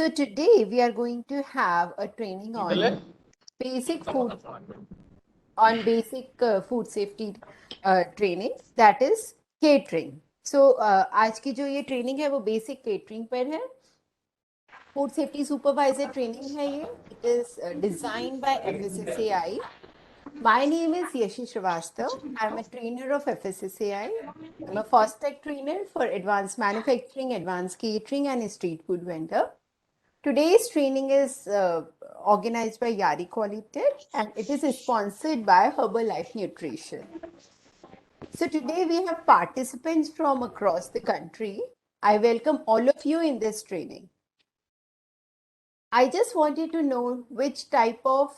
So today we are going to have a training on basic food food safety training, that is catering. So आज की जो ये training है वो basic catering पर है. फूड सेफ्टी सुपरवाइजर ट्रेनिंग है ये. It is designed by FSSAI. My name is Yashi Srivastav. I'm a trainer of FSSAI. I'm a FOSTEC trainer for advanced manufacturing, advanced catering, and street food vendor. Today's training is organized by Yari Qualitative and it is sponsored by Herbalife Nutrition. So today we have participants from across the country. I welcome all of you in this training. I just wanted to know which type of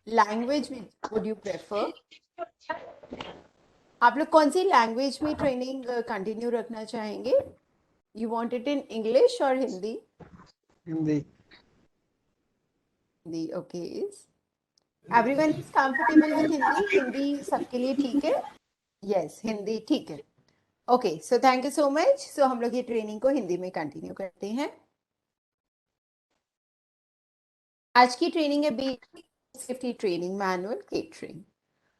language would you prefer? आप लोग कौन सी language में training continue रखना चाहेंगे? You want it in English or Hindi? Hindi. Hindi, okay. Everyone is comfortable with Hindi? Hindi सबके लिए ठीक है? Yes, हिंदी ठीक है. Okay, so thank you so much. So हम लोग ये ट्रेनिंग को हिंदी में कंटिन्यू करते हैं. आज की ट्रेनिंग है basic safety training manual catering.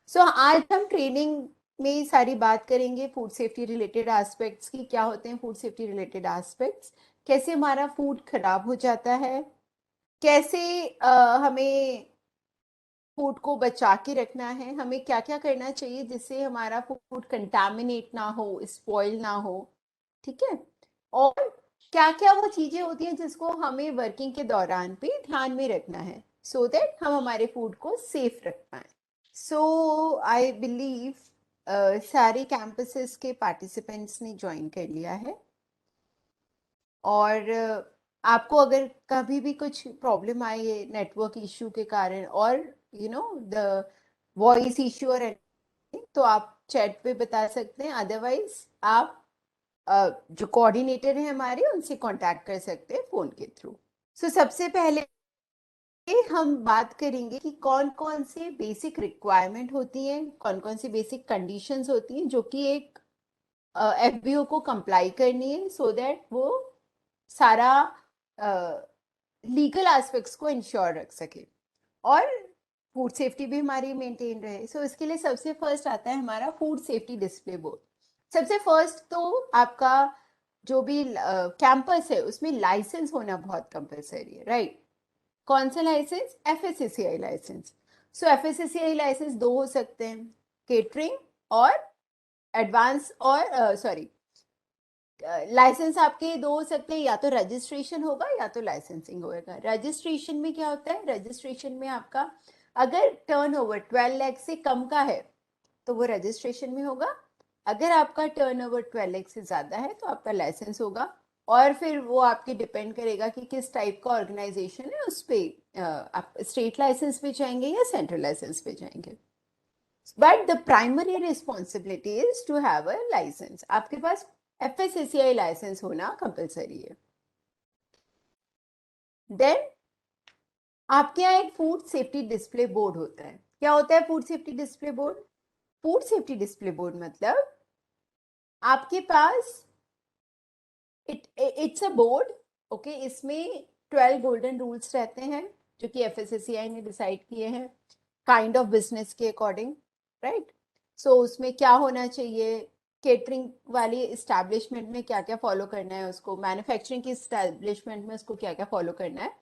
So आज हम ट्रेनिंग में सारी बात करेंगे फूड सेफ्टी रिलेटेड एस्पेक्ट्स की. क्या होते हैं फूड सेफ्टी रिलेटेड एस्पेक्ट्स, कैसे हमारा फूड खराब हो जाता है, कैसे हमें फूड को बचा के रखना है, हमें क्या क्या करना चाहिए जिससे हमारा फूड कंटामिनेट ना हो, स्पॉइल ना हो, ठीक है, और क्या क्या वो चीजें होती हैं जिसको हमें वर्किंग के दौरान पे ध्यान में रखना है सो दैट हम हमारे फूड को सेफ रख पाए. सो आई बिलीव सारे कैंपसेस के पार्टिसिपेंट्स ने ज्वाइन कर लिया है. और आपको अगर कभी भी कुछ प्रॉब्लम आए नेटवर्क इशू के कारण और द वॉइस इशू और तो आप चैट पे बता सकते हैं. अदरवाइज आप जो कोऑर्डिनेटर हैं हमारे उनसे कांटेक्ट कर सकते हैं फोन के थ्रू. सो सबसे पहले हम बात करेंगे कि कौन कौन से बेसिक रिक्वायरमेंट होती हैं, कौन कौन सी बेसिक कंडीशंस होती हैं जो कि एक FBO को कंप्लाई करनी है सो दैट वो सारा लीगल एस्पेक्ट्स को इंश्योर रख सके और फूड सेफ्टी भी हमारी मेंटेन रहे. सो इसके लिए सबसे फर्स्ट आता है हमारा फूड सेफ्टी डिस्प्ले बोर्ड. सबसे फर्स्ट तो आपका जो भी कैंपस है उसमें लाइसेंस होना बहुत कंपलसरी है, राइट? कौन सा licence? FSSAI licence. So FSSAI licence दो हो सकते हैं, केटरिंग और एडवांस और लाइसेंस आपके दो हो सकते हैं, या तो रजिस्ट्रेशन होगा या तो लाइसेंसिंग होगा. रजिस्ट्रेशन में क्या होता है? रजिस्ट्रेशन में आपका अगर टर्नओवर 12 लाख से कम का है तो वो रजिस्ट्रेशन में होगा. अगर आपका टर्नओवर 12 लाख से ज्यादा है तो आपका लाइसेंस होगा. और फिर वो आपके डिपेंड करेगा कि किस टाइप का ऑर्गेनाइजेशन है, उस पर आप स्टेट लाइसेंस पे जाएंगे या सेंट्रल लाइसेंस पे जाएंगे. But the primary responsibility is to have a licence. आपके पास FSSAI लाइसेंस होना कंपलसरी है. देन आपके यहाँ एक फूड सेफ्टी डिस्प्ले बोर्ड होता है. क्या होता है food safety display board? Food safety display board मतलब आपके पास इट्स अ बोर्ड, ओके. इसमें 12 गोल्डन रूल्स रहते हैं जो कि FSSAI ने डिसाइड किए हैं काइंड ऑफ बिजनेस के अकॉर्डिंग, राइट? सो उसमें क्या होना चाहिए, केटरिंग वाली इस्टेब्लिशमेंट में क्या क्या फॉलो करना है उसको, मैन्युफैक्चरिंग की इस्टेब्लिशमेंट में उसको क्या क्या फॉलो करना है,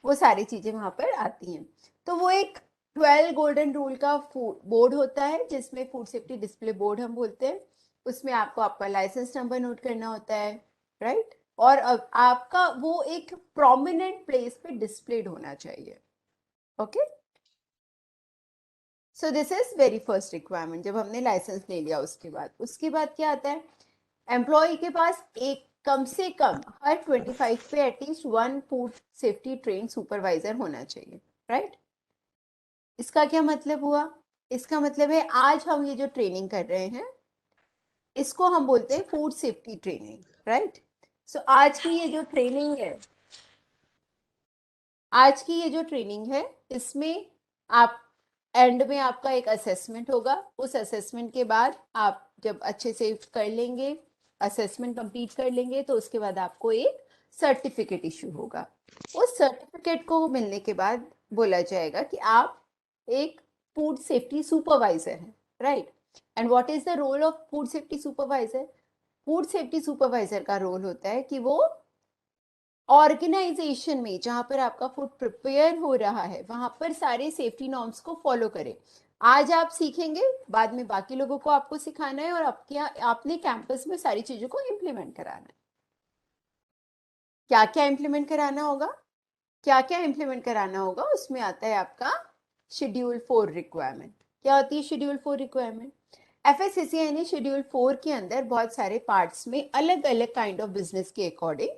वो सारी चीजें वहां पर आती हैं. तो वो एक 12 गोल्डन रूल का बोर्ड होता है जिसमें फूड सेफ्टी डिस्प्ले बोर्ड हम बोलते हैं. उसमें आपको आपका लाइसेंस नंबर नोट करना होता है, राइट? और अब आपका वो एक प्रोमिनेंट प्लेस पे डिस्प्लेड होना चाहिए, okay. So this is very first requirement. जब हमने लाइसेंस ले लिया उसके बाद क्या आता है? एम्प्लॉय के पास एक कम से कम हर 25 पे at least 1 food safety train supervisor होना चाहिए, राइट? इसका क्या मतलब हुआ? इसका मतलब है आज हम ये जो ट्रेनिंग कर रहे हैं इसको हम बोलते हैं फूड सेफ्टी ट्रेनिंग, राइट? सो आज की ये जो ट्रेनिंग है इसमें आप एंड में आपका एक असेसमेंट होगा. उस असेसमेंट के बाद आप जब अच्छे से कर लेंगे, असेसमेंट कंप्लीट कर लेंगे, तो उसके बाद आपको एक सर्टिफिकेट इशू होगा. उस सर्टिफिकेट को मिलने के बाद बोला जाएगा कि आप एक फूड सेफ्टी सुपरवाइजर हैं, right. And what is the role of food safety supervisor? Food safety supervisor का रोल होता है कि वो ऑर्गेनाइजेशन में जहां पर आपका फूड प्रिपेयर हो रहा है वहां पर सारे सेफ्टी नॉर्म्स को फॉलो करें। आज आप सीखेंगे, बाद में बाकी लोगों को आपको सिखाना है और आपने कैंपस में सारी चीजों को इम्प्लीमेंट कराना है। क्या क्या इम्प्लीमेंट कराना होगा? क्या क्या इम्प्लीमेंट कराना होगा उसमें आता है आपका शेड्यूल 4 रिक्वायरमेंट। क्या होती है शेड्यूल 4 रिक्वायरमेंट? एफएससीआई ने शेड्यूल 4 के अंदर बहुत सारे पार्ट्स में अलग अलग काइंड ऑफ बिजनेस के अकॉर्डिंग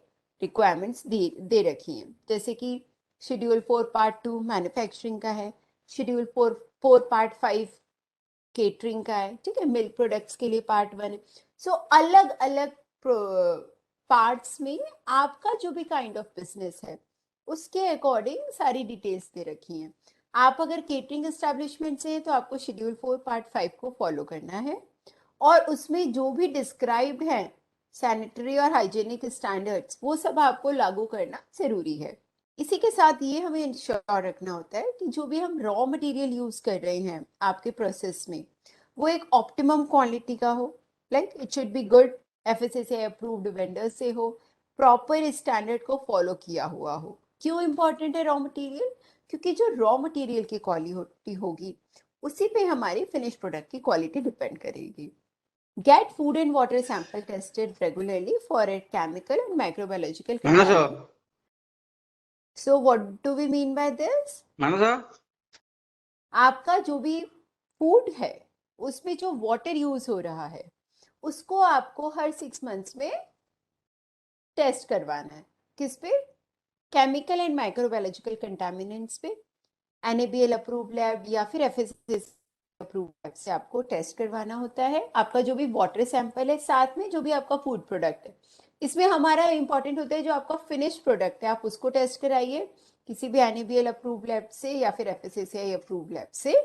रिक्वायरमेंट्स दे रखी हैं। जैसे कि शेड्यूल 4 पार्ट 2 मैन्युफैक्चरिंग का है, शेड्यूल 4 पार्ट 5 केटरिंग का है, ठीक है, मिल्क प्रोडक्ट्स के लिए पार्ट 1 है। सो अलग अलग पार्ट्स में आपका जो भी काइंड ऑफ बिजनेस है उसके अकॉर्डिंग सारी डिटेल्स दे रखी हैं। आप अगर केटरिंग एस्टेब्लिशमेंट से हैं तो आपको शेड्यूल 4 पार्ट 5 को फॉलो करना है और उसमें जो भी डिस्क्राइब्ड है सैनिटरी और हाइजीनिक स्टैंडर्ड्स वो सब आपको लागू करना जरूरी है। इसी के साथ ये हमें इंश्योर रखना होता है कि जो भी हम रॉ मटेरियल यूज कर रहे हैं आपके प्रोसेस में वो एक ऑप्टिमम क्वालिटी का हो, like it should be good, FSSI approved vendor से हो, प्रॉपर स्टैंडर्ड को फॉलो किया हुआ हो। क्यों इंपॉर्टेंट है रॉ मटेरियल? क्योंकि जो रॉ मटेरियल की क्वालिटी होगी उसी पे हमारी फिनिश प्रोडक्ट की क्वालिटी डिपेंड करेगी। Get food and water sample tested regularly for a chemical and microbiological contaminant. So what do we mean by this? आपका जो भी फूड है उसमें जो वाटर यूज हो रहा है उसको आपको हर 6 मंथ्स में टेस्ट करवाना है। किस पे? केमिकल एंड माइक्रोबायोलॉजिकल कंटामिनेंट्स पे। NABL अप्रूव्ड लैब या फिर FSSAI अप्रूव्ड लैब से आपको टेस्ट करवाना होता है। आपका जो भी वाटर सैंपल है साथ में जो भी आपका फूड प्रोडक्ट है, इसमें हमारा इंपॉर्टेंट होता है जो आपका फिनिश प्रोडक्ट है आप उसको टेस्ट कराइए किसी भी NABL अप्रूव्ड लैब से या फिर FSSAI अप्रूव्ड लैब से।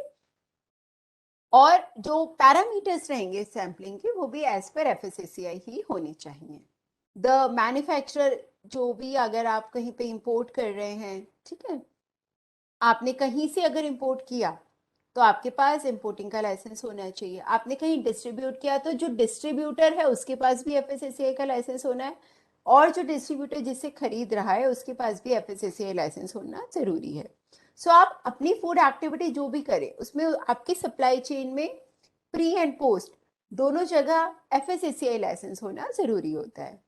और जो पैरामीटर्स रहेंगे सैम्पलिंग के वो भी एज पर FSSAI ही होने चाहिए। द मैन्युफैक्चरर जो भी, अगर आप कहीं पे इंपोर्ट कर रहे हैं, ठीक है, आपने कहीं से अगर इंपोर्ट किया तो आपके पास इंपोर्टिंग का लाइसेंस होना चाहिए। आपने कहीं डिस्ट्रीब्यूट किया तो जो डिस्ट्रीब्यूटर है उसके पास भी FSSAI का लाइसेंस होना है और जो डिस्ट्रीब्यूटर जिससे खरीद रहा है उसके पास भी FSSAI लाइसेंस होना जरूरी है। सो आप अपनी फूड एक्टिविटी जो भी करें उसमें आपकी सप्लाई चेन में प्री एंड पोस्ट दोनों जगह FSSAI लाइसेंस होना जरूरी होता है।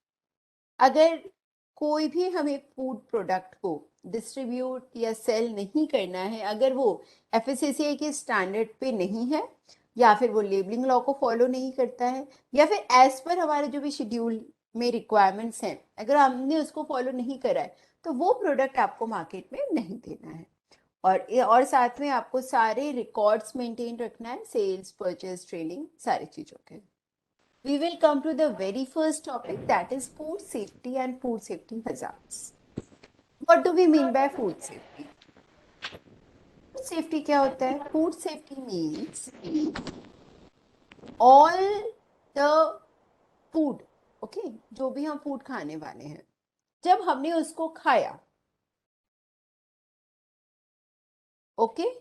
अगर कोई भी हमें फूड प्रोडक्ट को डिस्ट्रीब्यूट या सेल नहीं करना है, अगर वो FSSAI के स्टैंडर्ड पे नहीं है या फिर वो लेबलिंग लॉ को फॉलो नहीं करता है या फिर एज पर हमारे जो भी शेड्यूल में रिक्वायरमेंट्स हैं अगर हमने उसको फॉलो नहीं करा है तो वो प्रोडक्ट आपको मार्केट में नहीं देना है। और साथ में आपको सारे रिकॉर्ड्स मेंटेन रखना है, सेल्स, परचेज, ट्रेनिंग, सारी चीजों के। We will come to the very first topic, that is food safety and food safety hazards. What do we mean by food safety? Food safety क्या होता है? Food safety means all the food, okay, जो भी हम food खाने वाले हैं जब हमने उसको खाया, ओके,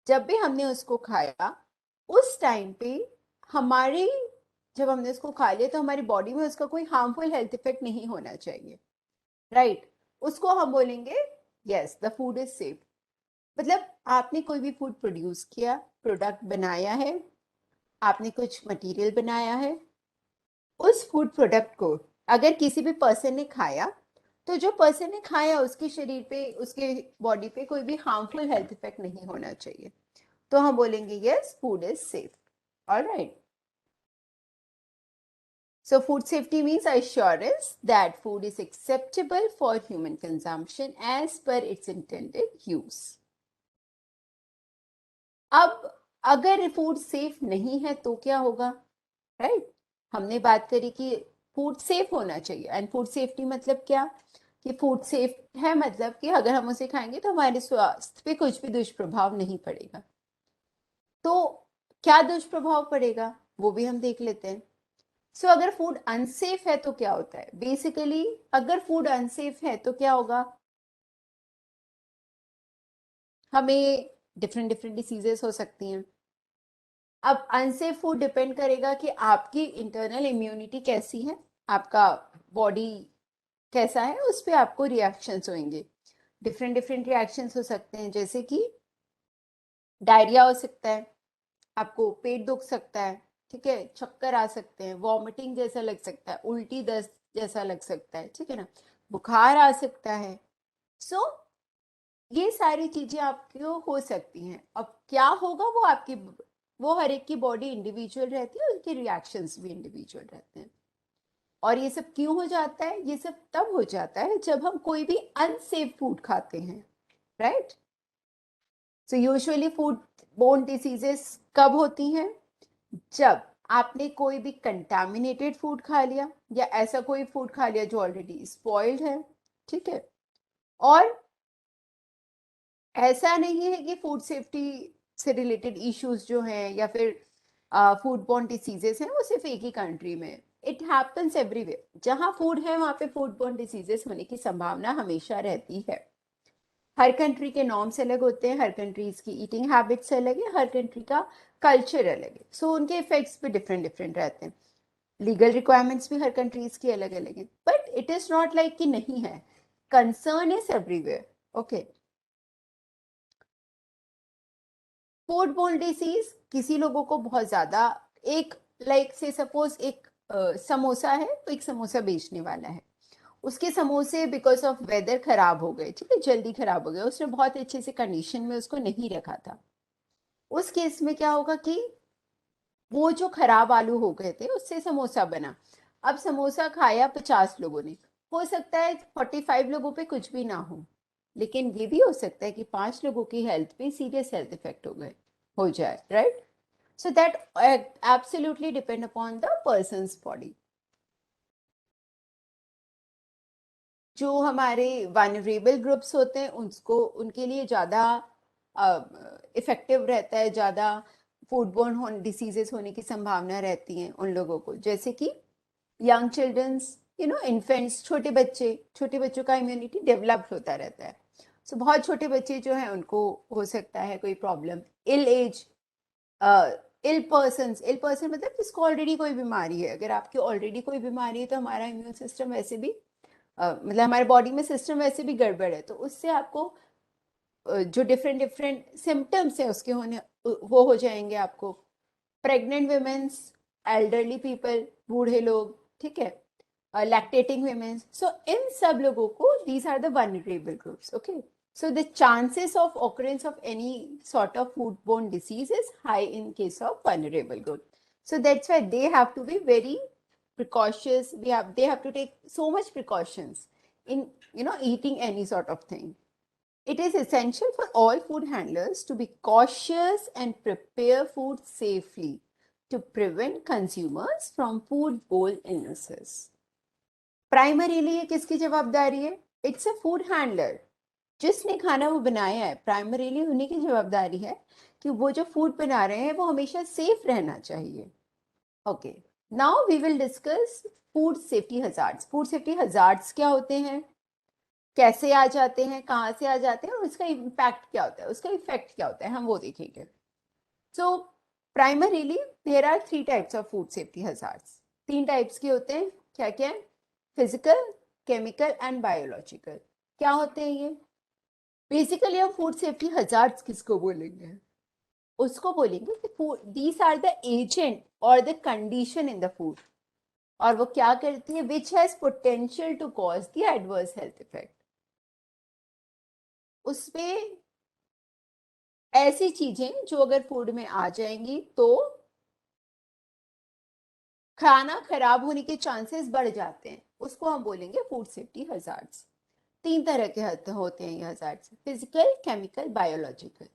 जब भी हमने उसको खाया उस टाइम पे हमारी, जब हमने उसको खा लिया तो हमारी बॉडी में उसका कोई हार्मफुल हेल्थ इफेक्ट नहीं होना चाहिए, राइट। उसको हम बोलेंगे yes the food is safe. मतलब आपने कोई भी फूड प्रोड्यूस किया, प्रोडक्ट बनाया है, आपने कुछ मटेरियल बनाया है, उस फूड प्रोडक्ट को अगर किसी भी पर्सन ने खाया तो जो पर्सन ने खाया उसके शरीर पे, उसके बॉडी पे कोई भी हार्मफुल हेल्थ इफेक्ट नहीं होना चाहिए, तो हम बोलेंगे yes food is safe. Alright, so food safety means assurance that food is acceptable for human consumption as per its intended use. अब अगर फूड सेफ नहीं है तो क्या होगा, राइट। हमने बात करी कि फूड सेफ होना चाहिए एंड फूड सेफ्टी मतलब क्या, कि फूड सेफ है मतलब कि अगर हम उसे खाएंगे तो हमारे स्वास्थ्य पे कुछ भी दुष्प्रभाव नहीं पड़ेगा। तो क्या दुष्प्रभाव पड़ेगा वो भी हम देख लेते हैं। सो अगर फूड अनसेफ है तो क्या होता है, बेसिकली अगर फूड अनसेफ है तो क्या होगा, हमें डिफरेंट डिफरेंट डिसीजेस हो सकती हैं। अब अनसेफ फूड डिपेंड करेगा कि आपकी इंटरनल इम्यूनिटी कैसी है, आपका बॉडी कैसा है, उस पर आपको रिएक्शंस होंगे। डिफरेंट डिफरेंट रिएक्शंस हो सकते हैं, जैसे कि डायरिया हो सकता है, आपको पेट दुख सकता है, ठीक है, चक्कर आ सकते हैं, वॉमिटिंग जैसा लग सकता है, उल्टी दस्त जैसा लग सकता है, ठीक है ना, बुखार आ सकता है। सो ये सारी चीजें आपको हो सकती हैं। अब क्या होगा वो आपकी, वो हर एक की बॉडी इंडिविजुअल रहती है, उनके रिएक्शंस भी इंडिविजुअल रहते हैं। और ये सब क्यों हो जाता है? ये सब तब हो जाता है जब हम कोई भी अनसेफ फूड खाते हैं, right. So usually food borne diseases कब होती हैं? जब आपने कोई भी कंटामिनेटेड फूड खा लिया, या ऐसा कोई फूड खा लिया जो ऑलरेडी स्पॉइल्ड है, ठीक है। और ऐसा नहीं है कि फूड सेफ्टी से रिलेटेड इश्यूज जो हैं या फिर फूड बॉर्न डिसीजेस हैं वो सिर्फ एक ही कंट्री में। It happens everywhere. जहाँ फूड है वहाँ पे फूड बॉर्न डिसीजेस होने की संभावना हमेशा रहती है। हर कंट्री के नॉर्म्स अलग होते हैं, हर कंट्रीज की ईटिंग हैबिट्स अलग है, हर कंट्री का कल्चर अलग है। सो उनके इफेक्ट्स भी डिफरेंट डिफरेंट रहते हैं। लीगल रिक्वायरमेंट्स भी हर कंट्रीज की अलग अलग है, but it is not like कि नहीं है, concern is everywhere. Okay, food borne disease किसी लोगों को बहुत ज्यादा, एक लाइक से सपोज एक समोसा है, तो एक समोसा बेचने वाला है, उसके समोसे बिकॉज ऑफ वेदर खराब हो गए, ठीक है, जल्दी खराब हो गए, उसने बहुत अच्छे से कंडीशन में उसको नहीं रखा था। उस केस में क्या होगा कि वो जो खराब आलू हो गए थे उससे समोसा बना। अब समोसा खाया 50 लोगों ने, हो सकता है 45 लोगों पे कुछ भी ना हो, लेकिन ये भी हो सकता है कि 5 लोगों की हेल्थ पे सीरियस हेल्थ इफेक्ट हो जाए, right. So that absolutely depend upon the persons body. जो हमारे वानरेबल ग्रुप्स होते हैं उनको, उनके लिए ज़्यादा इफेक्टिव रहता है, ज़्यादा फूडबोर्न डिसीजेस होने की संभावना रहती है उन लोगों को, जैसे कि young childrens, you know, infants, छोटे बच्चों का इम्यूनिटी डेवलप्ड होता रहता है। सो बहुत छोटे बच्चे जो हैं उनको हो सकता है कोई प्रॉब्लम। इल एज, इल पर्सन मतलब जिसको ऑलरेडी कोई बीमारी है। अगर आपकी ऑलरेडी कोई बीमारी है तो हमारा इम्यून सिस्टम वैसे भी मतलब हमारे बॉडी में सिस्टम वैसे भी गड़बड़ है, तो उससे आपको जो डिफरेंट डिफरेंट सिम्टम्स है उसके होने, वो हो जाएंगे आपको। प्रेग्नेंट वुमेन्स, एल्डरली पीपल, बूढ़े लोग, ठीक है, लैक्टेटिंग वुमेन्स, सो इन सब लोगों को, these are the vulnerable groups. Okay, so the chances of occurrence of any sort of foodborne disease is high in case of vulnerable group. So that's why they have to be very precautious. They have to take so much precautions in, you know, eating any sort of thing. It is essential for all food handlers to be cautious and prepare food safely to prevent consumers from foodborne illnesses. Primarily ये किसकी जवाबदारी है? It's a food handler. जिसने खाना वो बनाया है, primarily उन्हीं की जवाबदारी है कि वो जो फूड बना रहे हैं वो हमेशा सेफ रहना चाहिए। Okay, now we will discuss food safety hazards. Food safety hazards क्या होते हैं, कैसे आ जाते हैं, कहाँ से आ जाते हैं, और उसका इम्पैक्ट क्या होता है, उसका इफेक्ट क्या होता है, हम वो देखेंगे। So primarily there are 3 types of food safety hazards. 3 types के होते हैं। क्या क्या है? Physical, chemical and biological. क्या होते हैं ये? बेसिकली हम फूड सेफ्टी हजार्ड्स किसको बोलेंगे? उसको बोलेंगे कि food, these are the agent और the condition in the food, और वो क्या करती है, which has potential to cause the adverse health effect. उसमें ऐसी चीजें जो अगर फूड में आ जाएंगी तो खाना खराब होने के चांसेस बढ़ जाते हैं, उसको हम बोलेंगे फूड सेफ्टी हजार्ड्स। 3 तरह के होते हैं ये hazards, physical, chemical, biological,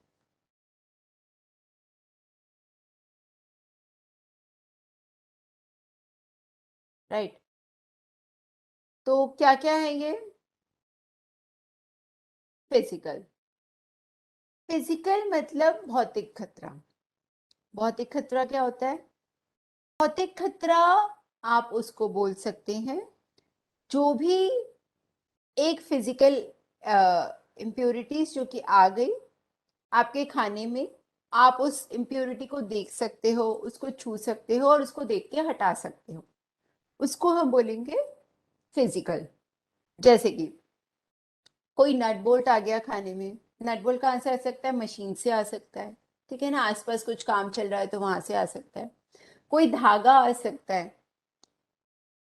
right. तो क्या क्या है ये? फिजिकल, फिजिकल मतलब भौतिक खतरा। भौतिक खतरा क्या होता है? भौतिक खतरा आप उसको बोल सकते हैं जो भी एक फिजिकल इम्प्योरिटीज जो कि आ गई, आपके खाने में आप उस इम्प्योरिटी को देख सकते हो, उसको छू सकते हो और उसको देख के हटा सकते हो, उसको हम बोलेंगे फिजिकल। जैसे कि कोई नट बोल्ट आ गया खाने में, नट बोल्ट कहाँ से आ सकता है? मशीन से आ सकता है, ठीक है ना, आसपास कुछ काम चल रहा है तो वहां से आ सकता है। कोई धागा आ सकता है,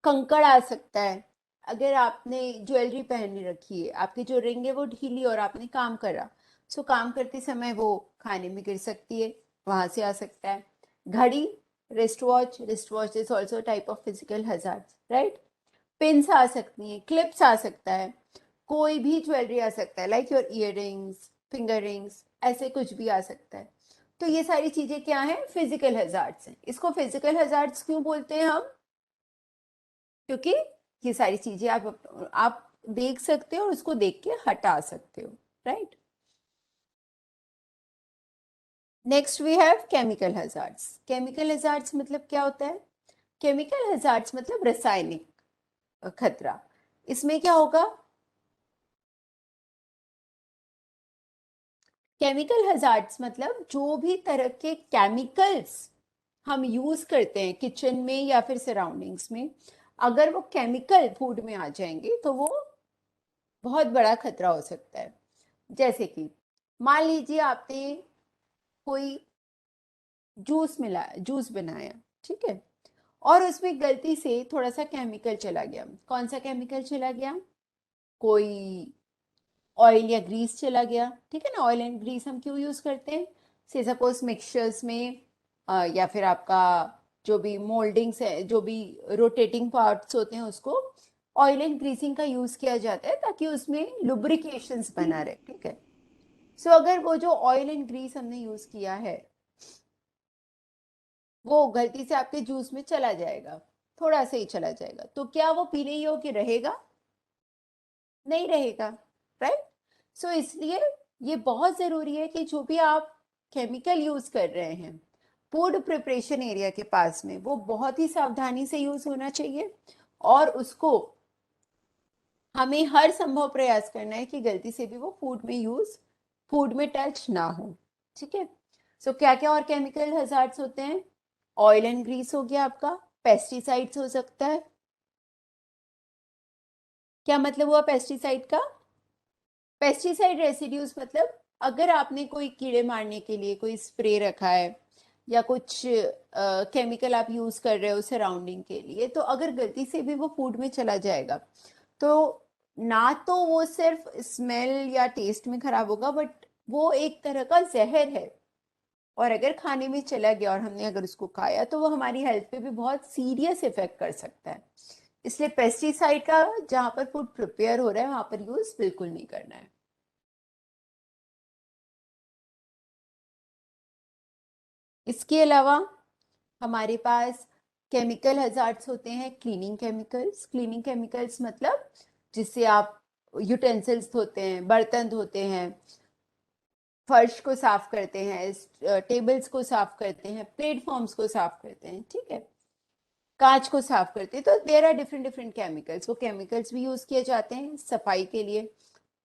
कंकड़ आ सकता है, अगर आपने ज्वेलरी पहन रखी है, आपकी जो रिंग है वो ढीली और आपने काम करा, सो काम करते समय वो खाने में गिर सकती है, वहां से आ सकता है। घड़ी, wrist watch is also type of physical hazard, right. Pins आ सकती हैं, क्लिप्स आ सकता है, कोई भी ज्वेलरी आ सकता है, like your ear rings, finger rings, ऐसे कुछ भी आ सकता है। तो ये सारी चीजें क्या है? फिजिकल हजार्ड्स हैं। इसको फिजिकल हजार्ड्स क्यों बोलते हैं हम? क्योंकि ये सारी चीजें आप देख सकते हो और उसको देख के हटा सकते हो, right. Next we have chemical hazards. Chemical hazards मतलब क्या होता है? केमिकल हजार्ड्स मतलब रासायनिक खतरा। इसमें क्या होगा? केमिकल हजार्ड्स मतलब जो भी तरह के केमिकल्स हम यूज करते हैं किचन में या फिर सराउंडिंग्स में, अगर वो केमिकल फूड में आ जाएंगे तो वो बहुत बड़ा खतरा हो सकता है। जैसे कि मान लीजिए आपने कोई जूस बनाया, ठीक है, और उसमें गलती से थोड़ा सा केमिकल चला गया। कौन सा केमिकल चला गया? कोई ऑयल या ग्रीस चला गया, ठीक है ना। ऑयल एंड ग्रीस हम क्यों यूज करते हैं? से सपोज मिक्सचर्स में या फिर आपका जो भी मोल्डिंग्स है, जो भी रोटेटिंग पार्ट्स होते हैं, उसको ऑयल एंड ग्रीसिंग का यूज किया जाता है ताकि उसमें लुब्रिकेशंस बना रहे, ठीक है। सो अगर वो जो ऑयल एंड ग्रीस हमने यूज किया है वो गलती से आपके जूस में चला जाएगा, थोड़ा सा ही चला जाएगा, तो क्या वो पीने योग्य रहेगा? नहीं रहेगा, राइट। सो इसलिए ये बहुत जरूरी है कि जो भी आप केमिकल यूज कर रहे हैं फूड प्रिपरेशन एरिया के पास में, वो बहुत ही सावधानी से यूज होना चाहिए और उसको हमें हर संभव प्रयास करना है कि गलती से भी वो फूड में टच ना हो, ठीक है। सो क्या क्या और केमिकल हजार्ड्स होते हैं? ऑयल एंड ग्रीस हो गया आपका, पेस्टिसाइड्स हो सकता है। क्या मतलब हुआ पेस्टिसाइड का? पेस्टिसाइड रेसिड्यूज मतलब अगर आपने कोई कीड़े मारने के लिए कोई स्प्रे रखा है या कुछ केमिकल आप यूज कर रहे हो सराउंडिंग के लिए, तो अगर गलती से भी वो फूड में चला जाएगा तो ना तो वो सिर्फ स्मेल या टेस्ट में खराब होगा, बट वो एक तरह का जहर है, और अगर खाने में चला गया और हमने अगर उसको खाया तो वो हमारी हेल्थ पे भी बहुत सीरियस इफेक्ट कर सकता है। इसलिए पेस्टिसाइड का जहां पर फूड प्रिपेयर हो रहा है वहां पर यूज बिल्कुल नहीं करना है। इसके अलावा हमारे पास केमिकल हजार्ड्स होते हैं, क्लीनिंग केमिकल्स। क्लीनिंग केमिकल्स मतलब जिससे आप यूटेंसिल्स धोते हैं, बर्तन धोते हैं, फर्श को साफ करते हैं, टेबल्स को साफ करते हैं, प्लेटफॉर्म्स को साफ करते हैं, ठीक है, कांच को साफ करते हैं। तो there are different different chemicals, वो केमिकल्स भी यूज किए जाते हैं सफाई के लिए।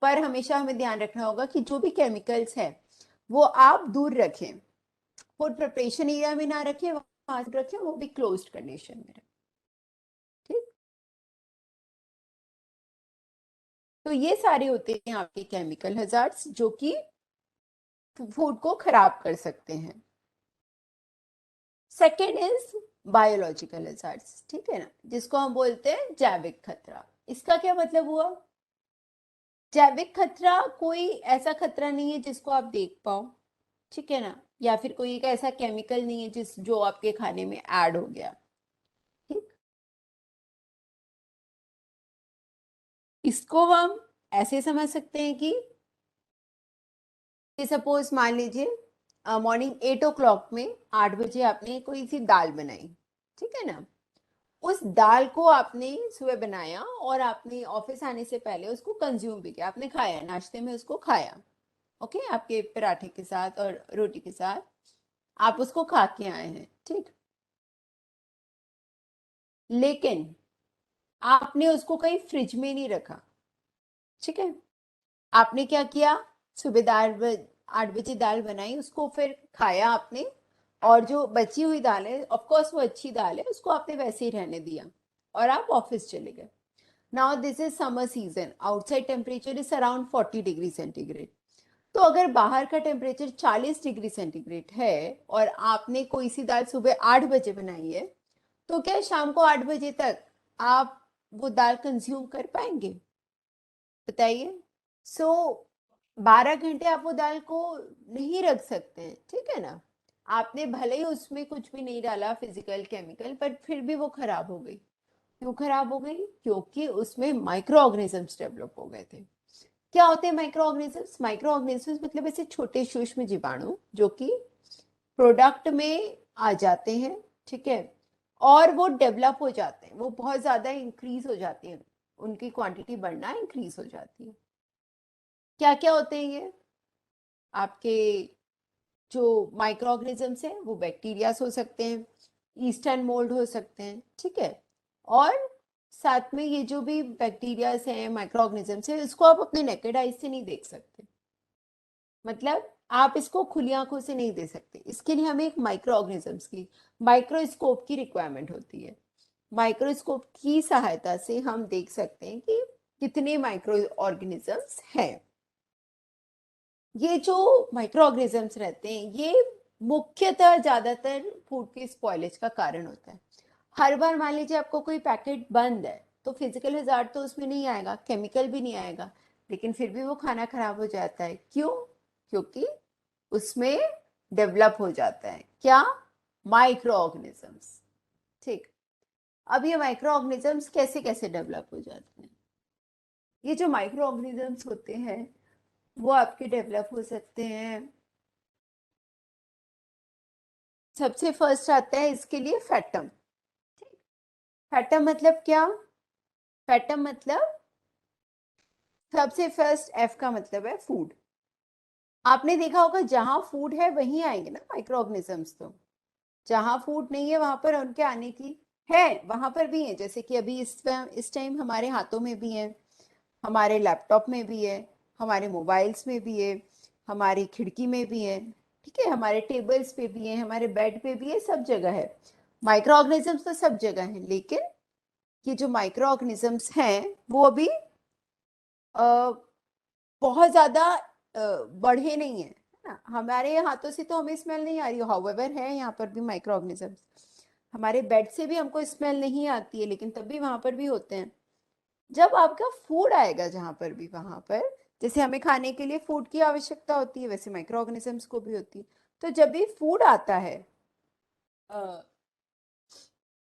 पर हमेशा हमें ध्यान रखना होगा कि जो भी केमिकल्स हैं वो आप दूर रखें, फूड प्रिपरेशन एरिया में ना रखें, वहां रखें, वो भी क्लोज्ड कंडीशन में रखें, ठीक। तो ये सारे होते हैं आपके केमिकल हजार्ड्स जो कि फूड को खराब कर सकते हैं। सेकेंड इज बायोलॉजिकल हजार्ड्स, ठीक है ना, जिसको हम बोलते हैं जैविक खतरा। इसका क्या मतलब हुआ? जैविक खतरा कोई ऐसा खतरा नहीं है जिसको आप देख पाओ, ठीक है ना, या फिर कोई एक ऐसा केमिकल नहीं है जिस जो आपके खाने में ऐड हो गया, ठीक। इसको हम ऐसे समझ सकते हैं कि सपोज मान लीजिए मॉर्निंग 8 o'clock में, 8 बजे आपने कोई सी दाल बनाई, ठीक है ना। उस दाल को आपने सुबह बनाया और आपने ऑफिस आने से पहले उसको कंज्यूम भी किया, आपने खाया, नाश्ते में उसको खाया, ओके, आपके पराठे के साथ और रोटी के साथ आप उसको खा के आए हैं, ठीक। लेकिन आपने उसको कहीं फ्रिज में नहीं रखा, ठीक है। आपने क्या किया? सुबह 8 बजे दाल बनाई, उसको फिर खाया आपने, और जो बची हुई दाल है, ऑफ कोर्स वो अच्छी दाल है, उसको आपने वैसे ही रहने दिया और आप ऑफिस चले गए. Now this is summer season, outside temperature is around 40 degree centigrade. तो अगर बाहर का टेम्परेचर 40 डिग्री सेंटीग्रेड है और आपने कोई सी दाल सुबह 8 बजे बनाई है, तो क्या शाम को 8 बजे तक आप वो दाल कंज्यूम कर पाएंगे? बताइए. सो 12 घंटे आप वो दाल को नहीं रख सकते हैं, ठीक है ना. आपने भले ही उसमें कुछ भी नहीं डाला फिजिकल केमिकल, पर फिर भी वो खराब हो गई. क्यों खराब हो गई? क्योंकि उसमें माइक्रो ऑर्गेनिजम्स डेवलप हो गए थे. क्या होते हैं माइक्रो ऑर्गेनिजम्स? माइक्रो ऑर्गेनिजम्स मतलब ऐसे छोटे सूक्ष्म जीवाणु जो कि प्रोडक्ट में आ जाते हैं, ठीक है, और वो डेवलप हो जाते हैं, वो बहुत ज्यादा इंक्रीज हो जाती है, उनकी क्वांटिटी बढ़ना इंक्रीज हो जाती है. क्या क्या होते हैं ये आपके जो माइक्रो ऑर्गेनिजम्स हैं? वो बैक्टीरियाज हो सकते हैं, ईस्टर्न मोल्ड हो सकते हैं, ठीक है, और साथ में ये जो भी बैक्टीरियाज हैं, माइक्रो ऑर्गेनिजम्स हैं, इसको आप अपने नेकेड आइज से नहीं देख सकते. मतलब आप इसको खुली आंखों से नहीं दे सकते. इसके लिए हमें एक माइक्रो ऑर्गेनिजम्स की माइक्रोस्कोप की रिक्वायरमेंट होती है. माइक्रोस्कोप की सहायता से हम देख सकते हैं कि कितने माइक्रो ऑर्गेनिजम्स हैं. ये जो माइक्रो ऑर्गेनिजम्स रहते हैं, ये मुख्यतः ज्यादातर फूड के स्पॉइलेज का कारण होता है. हर बार मान लीजिए आपको कोई पैकेट बंद है, तो फिजिकल हजार्ड तो उसमें नहीं आएगा, केमिकल भी नहीं आएगा, लेकिन फिर भी वो खाना खराब हो जाता है. क्यों? क्योंकि उसमें डेवलप हो जाता है क्या? Micro organisms. ठीक. अब ये माइक्रो ऑर्गेनिजम्स कैसे कैसे डेवलप हो जाते हैं? ये जो माइक्रो ऑर्गेनिजम्स होते हैं वो आपके डेवलप हो सकते हैं. सबसे फर्स्ट आता है इसके लिए फैटम. फैटम मतलब क्या? फैटम मतलब, सबसे फर्स्ट एफ का मतलब है फूड. आपने देखा होगा जहां फूड है वहीं आएंगे ना माइक्रो ऑर्गेनिजम्स. तो जहां फूड नहीं है वहां पर उनके आने की है, वहां पर भी है. जैसे कि अभी इस टाइम हमारे हाथों में भी है, हमारे लैपटॉप में भी है, हमारे मोबाइल्स में भी है, हमारी खिड़की में भी है, ठीक है, हमारे टेबल्स पे भी है, हमारे बेड पे भी है, सब जगह है. माइक्रो ऑर्गेनिजम्स तो सब जगह है, लेकिन ये जो माइक्रो ऑर्गेनिजम्स हैं वो अभी बहुत ज्यादा बढ़े नहीं है ना. हमारे हाथों से तो हमें स्मेल नहीं आ रही, हाउएवर है यहाँ पर भी माइक्रो ऑर्गेनिजम्स. हमारे बेड से भी हमको स्मेल नहीं आती है, लेकिन तब भी वहां पर भी होते हैं. जब आपका फूड आएगा जहां पर भी, वहां पर जैसे हमें खाने के लिए फूड की आवश्यकता होती है, वैसे माइक्रो ऑर्गेनिजम्स को भी होती है. तो जब भी फूड आता है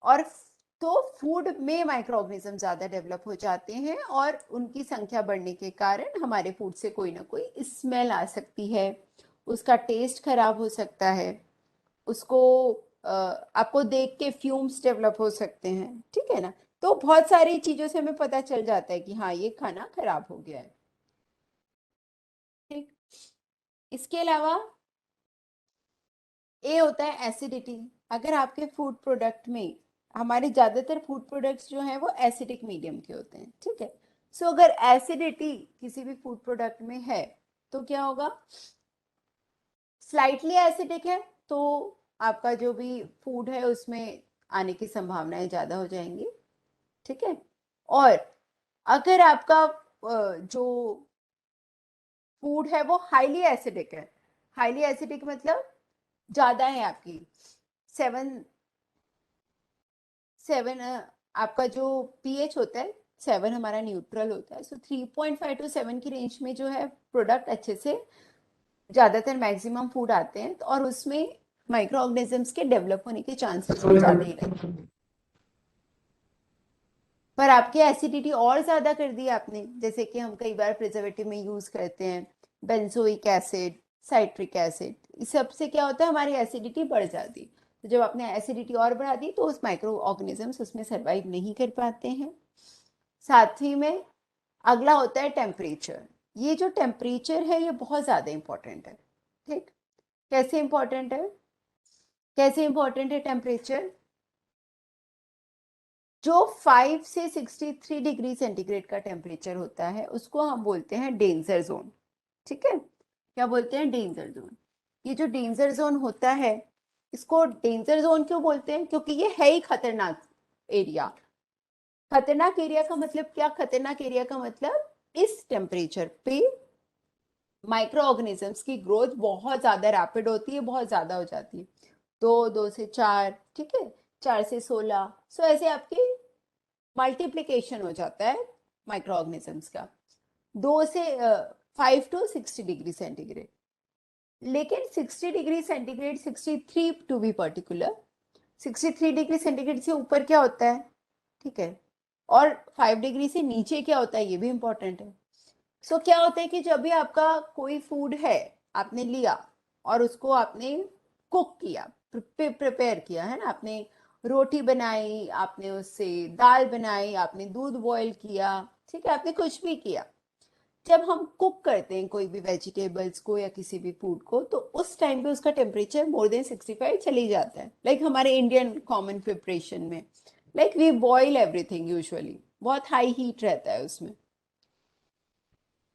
और तो फूड में माइक्रो ऑर्गेनिज्म ज्यादा डेवलप हो जाते हैं, और उनकी संख्या बढ़ने के कारण हमारे फूड से कोई ना कोई स्मेल आ सकती है, उसका टेस्ट खराब हो सकता है, उसको आपको देख के फ्यूम्स डेवलप हो सकते हैं, ठीक है ना. तो बहुत सारी चीजों से हमें पता चल जाता है कि हाँ ये खाना खराब हो गया है. ठीक. इसके अलावा ए होता है एसिडिटी. अगर आपके फूड प्रोडक्ट में, हमारे ज्यादातर फूड प्रोडक्ट्स जो हैं वो एसिडिक मीडियम के होते हैं, ठीक है. सो अगर एसिडिटी किसी भी फूड प्रोडक्ट में है तो क्या होगा? स्लाइटली एसिडिक है तो आपका जो भी फूड है उसमें आने की संभावनाएं ज्यादा हो जाएंगी, ठीक है. और अगर आपका जो फूड है वो हाईली एसिडिक है, हाईली एसिडिक मतलब ज्यादा है आपकी, 7 आपका जो पीएच होता है, 7 हमारा न्यूट्रल होता है. सो 3.5 to 7 की रेंज में जो है प्रोडक्ट अच्छे से, ज्यादातर मैक्सिमम फूड आते हैं, और उसमें माइक्रो ऑर्गेनिजम्स के डेवलप होने के चांसेस ज्यादा ही रहते हैं. पर आपकी एसिडिटी और ज्यादा कर दी आपने, जैसे कि हम कई बार प्रिजर्वेटिव में यूज करते हैं बेंजोइक एसिड, साइट्रिक एसिड, इस सब से क्या होता है? हमारी एसिडिटी बढ़ जाती है. तो जब आपने एसिडिटी और बढ़ा दी तो उस माइक्रो ऑर्गेनिजम्स उसमें सर्वाइव नहीं कर पाते हैं. साथ ही में अगला होता है टेम्परेचर. ये जो टेम्परेचर है ये बहुत ज्यादा इंपॉर्टेंट है. ठीक. कैसे इंपॉर्टेंट है? कैसे इंपॉर्टेंट है टेम्परेचर? जो 5 से 63 डिग्री सेंटीग्रेड का टेम्परेचर होता है उसको हम बोलते हैं डेंजर जोन, ठीक है. क्या बोलते हैं, डेंजर जोन। ये जो डेंजर जोन होता है, इसको डेंजर जोन क्यों बोलते हैं, क्योंकि ये है ही खतरनाक एरिया। खतरनाक एरिया का मतलब क्या, खतरनाक एरिया का मतलब इस टेम्परेचर पे माइक्रो ऑर्गेनिजम्स की ग्रोथ बहुत ज्यादा रैपिड होती है, बहुत ज्यादा हो जाती है। 2 से 4, ठीक है, 4 से 16, सो ऐसे आपकी मल्टीप्लीकेशन हो जाता है माइक्रो ऑर्गेनिजम्स का। 5 to 60 डिग्री सेंटीग्रेड। लेकिन 60 degree centigrade, 63 to be particular, 63 degree centigrade से ऊपर क्या होता है, ठीक है, और 5 डिग्री से नीचे क्या होता है, ये भी इंपॉर्टेंट है। सो क्या होता है कि जब भी आपका कोई फूड है, आपने लिया और उसको आपने कुक किया, प्रिपेयर किया है ना, आपने रोटी बनाई, आपने उससे दाल बनाई, आपने दूध बॉईल किया, ठीक है, आपने कुछ भी किया। जब हम कुक करते हैं कोई भी वेजिटेबल्स को या किसी भी फूड को, तो उस टाइम पे उसका टेम्परेचर मोर देन 65 चली जाता है। लाइक हमारे इंडियन कॉमन प्रिपरेशन में, like we boil everything usually, बहुत हाई हीट रहता है उसमें।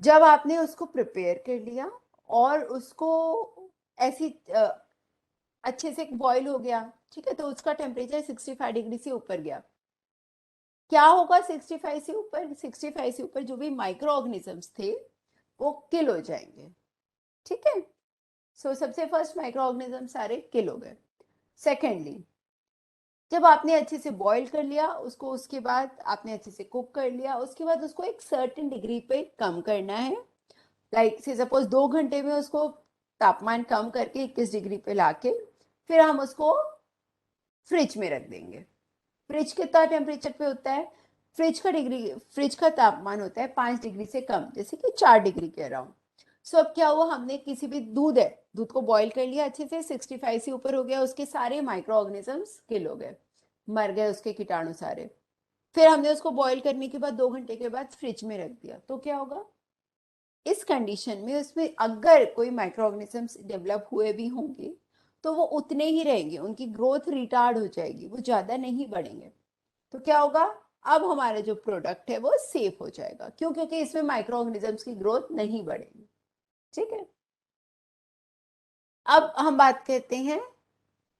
जब आपने उसको प्रिपेयर कर लिया और उसको ऐसी अच्छे से बॉईल हो गया, ठीक है, तो उसका टेम्परेचर 65 डिग्री से ऊपर गया। क्या होगा 65 से ऊपर, 65 से ऊपर जो भी माइक्रो ऑर्गेनिजम्स थे वो किल हो जाएंगे, ठीक है। सो सबसे फर्स्ट माइक्रो ऑर्गेनिज्म सारे किल हो गए। सेकेंडली, जब आपने अच्छे से बॉईल कर लिया उसको, उसके बाद आपने अच्छे से कुक कर लिया, उसके बाद उसको एक सर्टेन डिग्री पे कम करना है। लाइक से सपोज 2 घंटे में उसको तापमान कम करके 21 डिग्री पे लाके फिर हम उसको फ्रिज में रख देंगे। फ्रिज कितना टेम्परेचर पे होता है, फ्रिज का तापमान होता है 5 डिग्री से कम, जैसे कि 4 डिग्री के अराउंड। सो अब क्या हुआ, हमने किसी भी दूध है, दूध को बॉईल कर लिया अच्छे से, 65 से ऊपर हो गया, उसके सारे माइक्रो ऑर्गेनिजम्स किल हो गए, मर गए उसके कीटाणु सारे। फिर हमने उसको बॉईल करने के बाद 2 घंटे के बाद फ्रिज में रख दिया, तो क्या होगा, इस कंडीशन में उसमें अगर कोई माइक्रो ऑर्गेनिजम्स डेवलप हुए भी होंगे तो वो उतने ही रहेंगे, उनकी ग्रोथ रिटार्ड हो जाएगी, वो ज्यादा नहीं बढ़ेंगे। तो क्या होगा, अब हमारा जो प्रोडक्ट है वो सेफ हो जाएगा, क्यों, क्योंकि इसमें माइक्रो ऑर्गेनिजम्स की ग्रोथ नहीं बढ़ेगी, ठीक है। अब हम बात करते हैं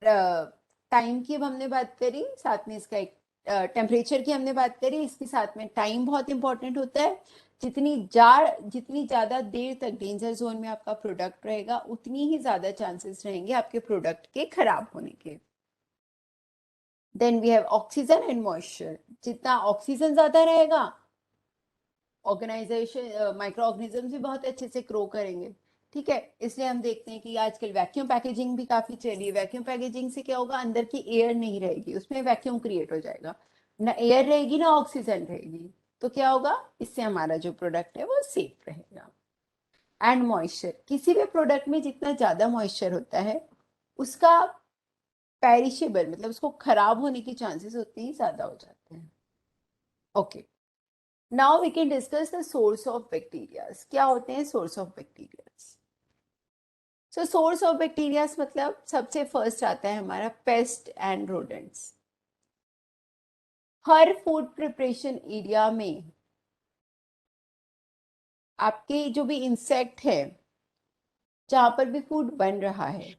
टाइम की। अब हमने बात करी, साथ में इसका एक टेम्परेचर की हमने बात करी, इसके साथ में टाइम बहुत इंपॉर्टेंट होता है। जितनी ज्यादा देर तक डेंजर जोन में आपका प्रोडक्ट रहेगा, उतनी ही ज्यादा चांसेस रहेंगे आपके प्रोडक्ट के खराब होने के। Then we have oxygen and moisture. जितना ऑक्सीजन ज्यादा रहेगा, ऑर्गेनाइजेशन माइक्रो ऑर्गेनिज्म भी बहुत अच्छे से ग्रो करेंगे, ठीक है। इसलिए हम देखते हैं कि आजकल वैक्यूम पैकेजिंग भी काफी चली है। वैक्यूम पैकेजिंग से क्या होगा, अंदर की एयर नहीं रहेगी, उसमें वैक्यूम क्रिएट हो जाएगा, ना एयर रहेगी ना ऑक्सीजन रहेगी। तो क्या होगा, इससे हमारा जो प्रोडक्ट है वो सेफ रहेगा। एंड मॉइस्चर, किसी भी प्रोडक्ट में जितना ज्यादा मॉइस्चर होता है उसका पेरिशेबल मतलब उसको खराब होने की चांसेस उतनी ही ज्यादा हो जाते हैं। Okay, now we can discuss the source of bacterias. क्या होते हैं source of bacterias? So source of bacterias मतलब सबसे फर्स्ट आता है हमारा पेस्ट एंड रोडेंट्स। हर फूड प्रिपरेशन एरिया में आपके जो भी इंसेक्ट है, जहां पर भी फूड बन रहा है,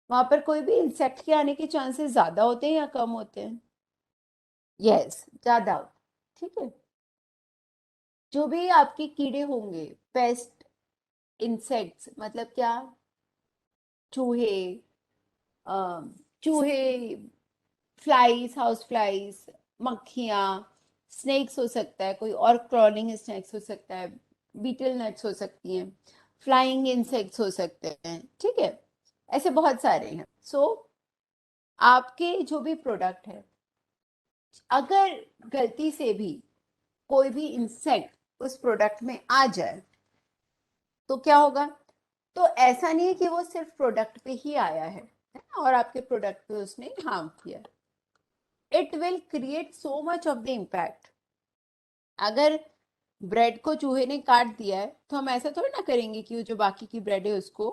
वहां पर कोई भी इंसेक्ट के आने के चांसेस ज्यादा होते हैं या कम होते हैं? यस, ज्यादा होते हैं, ठीक है। जो भी आपके कीड़े होंगे, पेस्ट, इंसेक्ट्स मतलब क्या, चूहे, चूहे, फ्लाइज, हाउस फ्लाइज, मक्खियाँ, स्नेक्स हो सकता है, कोई और क्रॉलिंग स्नेक्स हो सकता है, बीटल नट्स हो सकती हैं, फ्लाइंग इंसेक्ट्स हो सकते हैं, ठीक है, ऐसे बहुत सारे हैं। सो आपके जो भी प्रोडक्ट है, अगर गलती से भी कोई भी इंसेक्ट उस प्रोडक्ट में आ जाए तो क्या होगा, तो ऐसा नहीं है कि वो सिर्फ प्रोडक्ट पे ही आया है ना, और आपके प्रोडक्ट पे उसने हार्म किया, it will create so much of the impact. अगर ब्रेड को चूहे ने काट दिया है तो हम ऐसा थोड़ी ना करेंगे कि वो जो बाकी की ब्रेड है उसको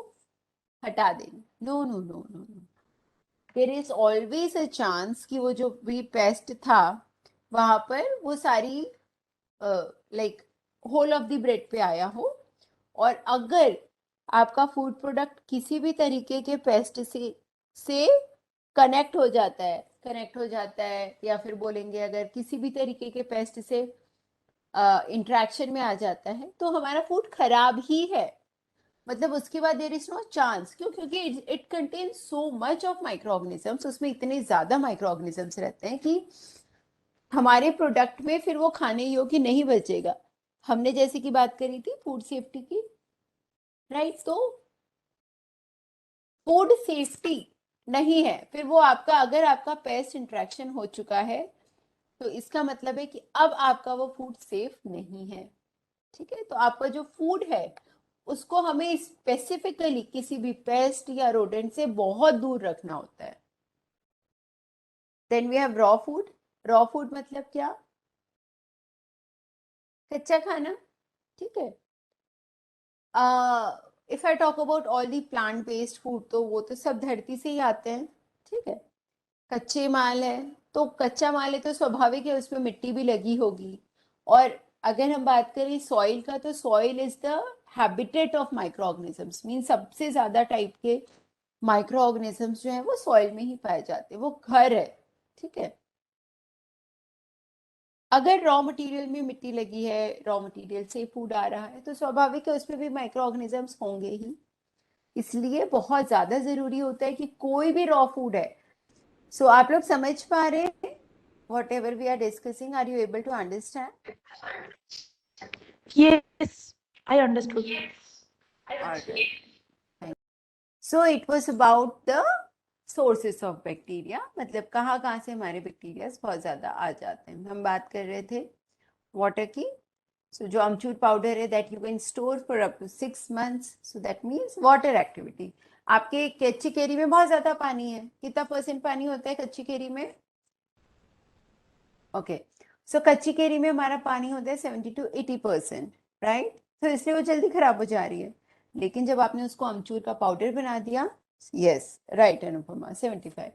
हटा देंगे, no no no no no. There is always a chance कि वो जो भी पेस्ट था वहां पर वो सारी like whole of the bread पे आया हो, और अगर आपका फूड प्रोडक्ट किसी भी तरीके के पेस्ट से कनेक्ट हो जाता है या फिर बोलेंगे अगर किसी भी तरीके के पेस्ट से इंटरेक्शन में आ जाता है तो हमारा फूड खराब ही है, मतलब उसके बाद देयर इज नो चांस। क्यों? क्योंकि it contain so much of micro organisms, उसमें इतने ज्यादा माइक्रो ऑर्गेनिजम्स रहते हैं कि हमारे प्रोडक्ट में फिर वो खाने योग्य नहीं बचेगा। हमने जैसे कि बात करी थी फूड सेफ्टी की, राइट? तो फूड सेफ्टी नहीं है फिर वो आपका, अगर आपका पेस्ट इंट्रैक्शन हो चुका है तो इसका मतलब है कि अब आपका वो फूड सेफ नहीं है। ठीक है, तो आपका जो फूड है उसको हमें स्पेसिफिकली किसी भी पेस्ट या रोडेंट से बहुत दूर रखना होता है। Then we have raw food. Raw food मतलब क्या? कच्चा खाना। ठीक है, if I talk about all the plant based food तो वो तो सब धरती से ही आते हैं। ठीक है, कच्चे माल है तो कच्चा माल है तो स्वाभाविक है उसमें मिट्टी भी लगी होगी। और अगर हम बात करें सॉइल का तो soil is the habitat of micro organisms, mean सबसे ज्यादा टाइप के माइक्रो ऑर्गेनिजम्स जो है वो सॉइल में ही पाए जाते हैं, वो घर है। ठीक है, अगर रॉ मटेरियल में मिट्टी लगी है, रॉ मटेरियल से फूड आ रहा है तो स्वाभाविक है उसमें भी माइक्रो ऑर्गेनिजम्स होंगे ही। इसलिए बहुत ज्यादा जरूरी होता है कि कोई भी रॉ फूड है। सो आप लोग समझ पा रहे हैं whatever we are discussing? Are you able to understand? Yes, I understood. So it was about the sources of bacteria, मतलब कहाँ कहाँ से हमारे बैक्टीरिया बहुत ज्यादा आ जाते हैं। हम बात कर रहे थे वाटर की। सो जो अमचूर पाउडर है that you can store for up to 6 months, so that means water activity. आपके कच्ची केरी में बहुत ज्यादा पानी है, कितना परसेंट पानी होता है कच्ची केरी में? ओके, सो कच्ची केरी में हमारा पानी होता है 70 to 80%, राइट? तो इसलिए वो जल्दी खराब हो जा रही है। लेकिन जब आपने उसको अमचूर का पाउडर बना दिया, यस राइट अनुपमा, 75।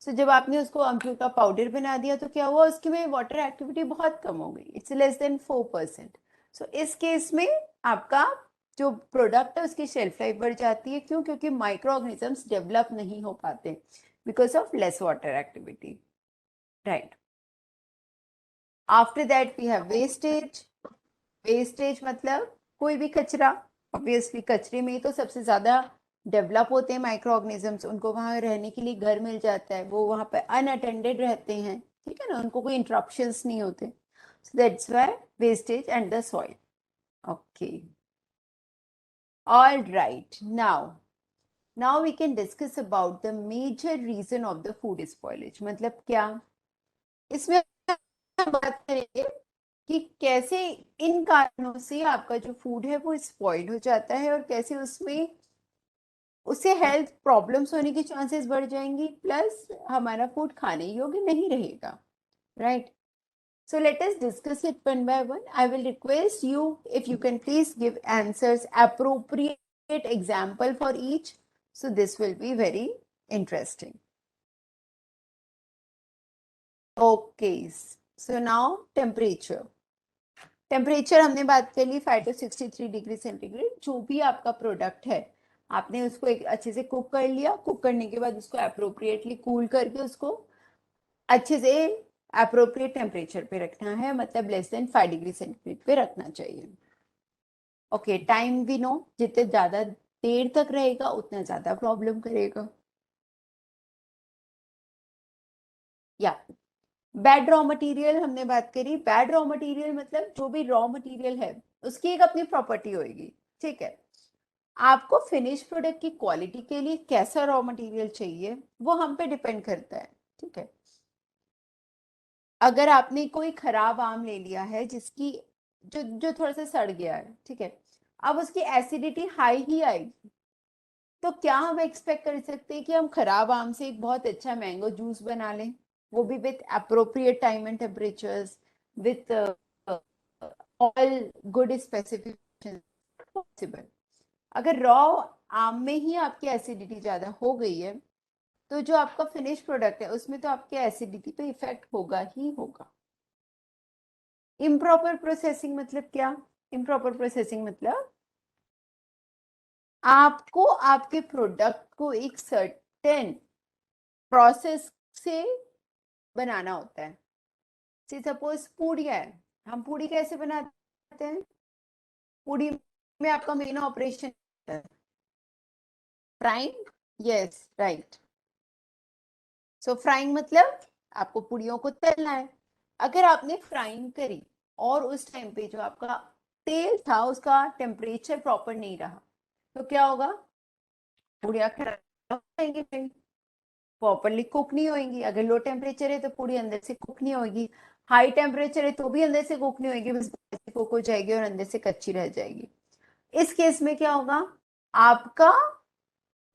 सो जब आपने उसको अमचूर का पाउडर बना दिया तो क्या हुआ, उसकी में वाटर एक्टिविटी बहुत कम हो गई, इट्स लेस देन 4%। सो इस केस में आपका जो प्रोडक्ट है उसकी शेल्फ लाइफ बढ़ जाती है। क्यों? क्योंकि माइक्रो ऑर्गेनिजम्स डेवलप नहीं हो पाते because of less water activity, right? After that we have wastage. Wastage मतलब कोई भी कचरा। ऑब्वियसली कचरे में तो सबसे ज्यादा डेवलप होते हैं माइक्रो ऑर्गेनिजम्स, उनको वहां रहने के लिए घर मिल जाता है, वो वहां पे अनअटेंडेड रहते हैं। ठीक है ना, उनको कोई इंटरप्शंस नहीं होते। So that's why wastage and the soil. Okay, all right, now we can discuss about the major reason of the food spoilage. मतलब क्या? इसमें हम बात करेंगे कि कैसे इन कारणों से आपका जो फूड है वो स्पॉइल हो जाता है और कैसे उसमें उससे हेल्थ प्रॉब्लम्स होने की चांसेस बढ़ जाएंगी, प्लस हमारा फूड खाने योग्य नहीं रहेगा, right? So let us discuss it one by one. I will request you if you can please give answers appropriate example for each. So this will be very interesting. Okay. So now temperature. Temperature हमने बात कर ली 5 to 63 degree centigrade. जो भी आपका product है आपने उसको एक अच्छे से कुक कर लिया, कुक करने के बाद उसको अप्रोप्रिएटली कूल करके उसको अच्छे से अप्रोप्रिएट टेम्परेचर पे रखना है, मतलब लेस देन 5 डिग्री सेंटीग्रेड पे रखना चाहिए। ओके, टाइम वी नो जितने ज्यादा देर तक रहेगा उतना ज्यादा प्रॉब्लम करेगा। या बैड रॉ मटेरियल हमने बात करी। बैड रॉ मटेरियल मतलब जो भी रॉ मटेरियल है उसकी एक अपनी प्रॉपर्टी होगी। ठीक है, आपको फिनिश प्रोडक्ट की क्वालिटी के लिए कैसा रॉ मटेरियल चाहिए वो हम पे डिपेंड करता है। ठीक है, अगर आपने कोई खराब आम ले लिया है जिसकी जो जो थोड़ा सा सड़ गया है, ठीक है, अब उसकी एसिडिटी हाई ही आएगी, तो क्या हम एक्सपेक्ट कर सकते हैं कि हम खराब आम से एक बहुत अच्छा मैंगो जूस बना लें, वो भी with appropriate time and temperatures, with all good specification? Possible. अगर रॉ आम में ही आपकी एसिडिटी ज्यादा हो गई है तो जो आपका फिनिश प्रोडक्ट है उसमें तो आपके एसिडिटी पे इफेक्ट होगा ही होगा। इम्प्रॉपर प्रोसेसिंग मतलब क्या? इम्प्रॉपर प्रोसेसिंग मतलब आपको आपके प्रोडक्ट को एक सर्टेन प्रोसेस से बनाना होता है। से सपोज पूड़ियाँ है, हम पूड़ी कैसे बनाते हैं? पूड़ी में आपका मेन ऑपरेशन है frying. Yes, right. So frying मतलब आपको पूड़ियों को तलना है। अगर आपने फ्राइंग करी और उस टाइम पे जो आपका तेल था उसका टेम्परेचर प्रॉपर नहीं रहा, तो क्या होगा? पूड़ियाँ खराब हो जाएंगी, प्रॉपरली कुक नहीं होंगी। अगर लो टेम्परेचर है तो पूरी अंदर से कुक नहीं होगी, हाई टेम्परेचर है तो भी अंदर से कुक नहीं होगी, बस कुक हो जाएगी और अंदर से कच्ची रह जाएगी। इस केस में क्या होगा? आपका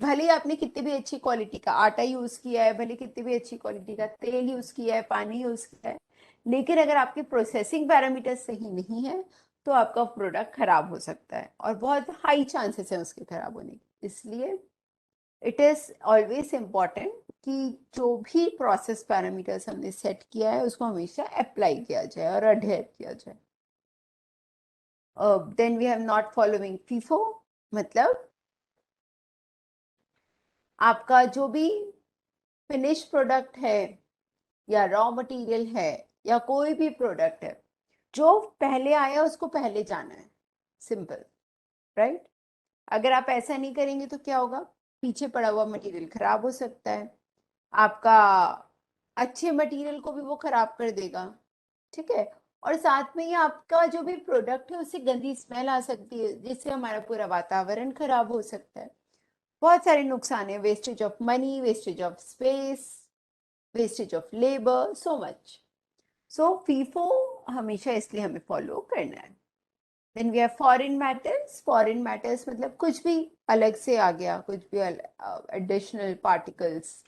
भले आपने कितनी भी अच्छी क्वालिटी का आटा यूज किया है, भले कितनी भी अच्छी क्वालिटी का तेल यूज किया है, पानी यूज किया है, लेकिन अगर आपके प्रोसेसिंग पैरामीटर सही नहीं है तो आपका प्रोडक्ट खराब हो सकता है और बहुत हाई चांसेस है उसके खराब होने के। इसलिए इट इज ऑलवेज इम्पॉर्टेंट कि जो भी प्रोसेस पैरामीटर्स हमने सेट किया है उसको हमेशा अप्लाई किया जाए और अडेयर किया जाए। Then we have not following FIFO, मतलब आपका जो भी फिनिश प्रोडक्ट है या रॉ मटेरियल है या कोई भी प्रोडक्ट है, जो पहले आया उसको पहले जाना है, सिंपल, राइट? अगर आप ऐसा नहीं करेंगे तो क्या होगा? पीछे पड़ा हुआ मटेरियल खराब हो सकता है, आपका अच्छे मटेरियल को भी वो खराब कर देगा, ठीक है? और साथ में ही आपका जो भी प्रोडक्ट है उससे गंदी स्मेल आ सकती है जिससे हमारा पूरा वातावरण खराब हो सकता है। बहुत सारे नुकसान है, wastage of money, wastage of space, wastage of labour, so much. So FIFO हमेशा इसलिए हमें फॉलो करना है। Then we have foreign matters. Foreign matters मतलब कुछ भी अलग से आ गया, कुछ भी एडिशनल पार्टिकल्स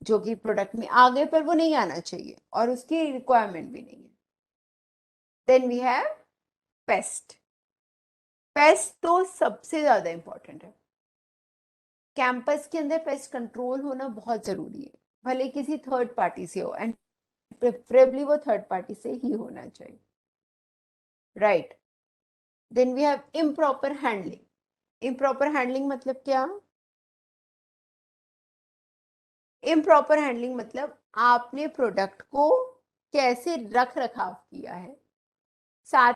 जो कि प्रोडक्ट में आ गए पर वो नहीं आना चाहिए और उसकी रिक्वायरमेंट भी नहीं है। Then we have pest. Pest तो सबसे ज्यादा इंपॉर्टेंट है। कैंपस के अंदर पेस्ट कंट्रोल होना बहुत जरूरी है, भले किसी थर्ड पार्टी से हो, एंड प्रेफरेबली वो थर्ड पार्टी से ही होना चाहिए, right? Then we have improper handling. Improper handling मतलब क्या? इम्प्रॉपर हैंडलिंग मतलब आपने प्रोडक्ट को कैसे रख रखाव किया है, साथ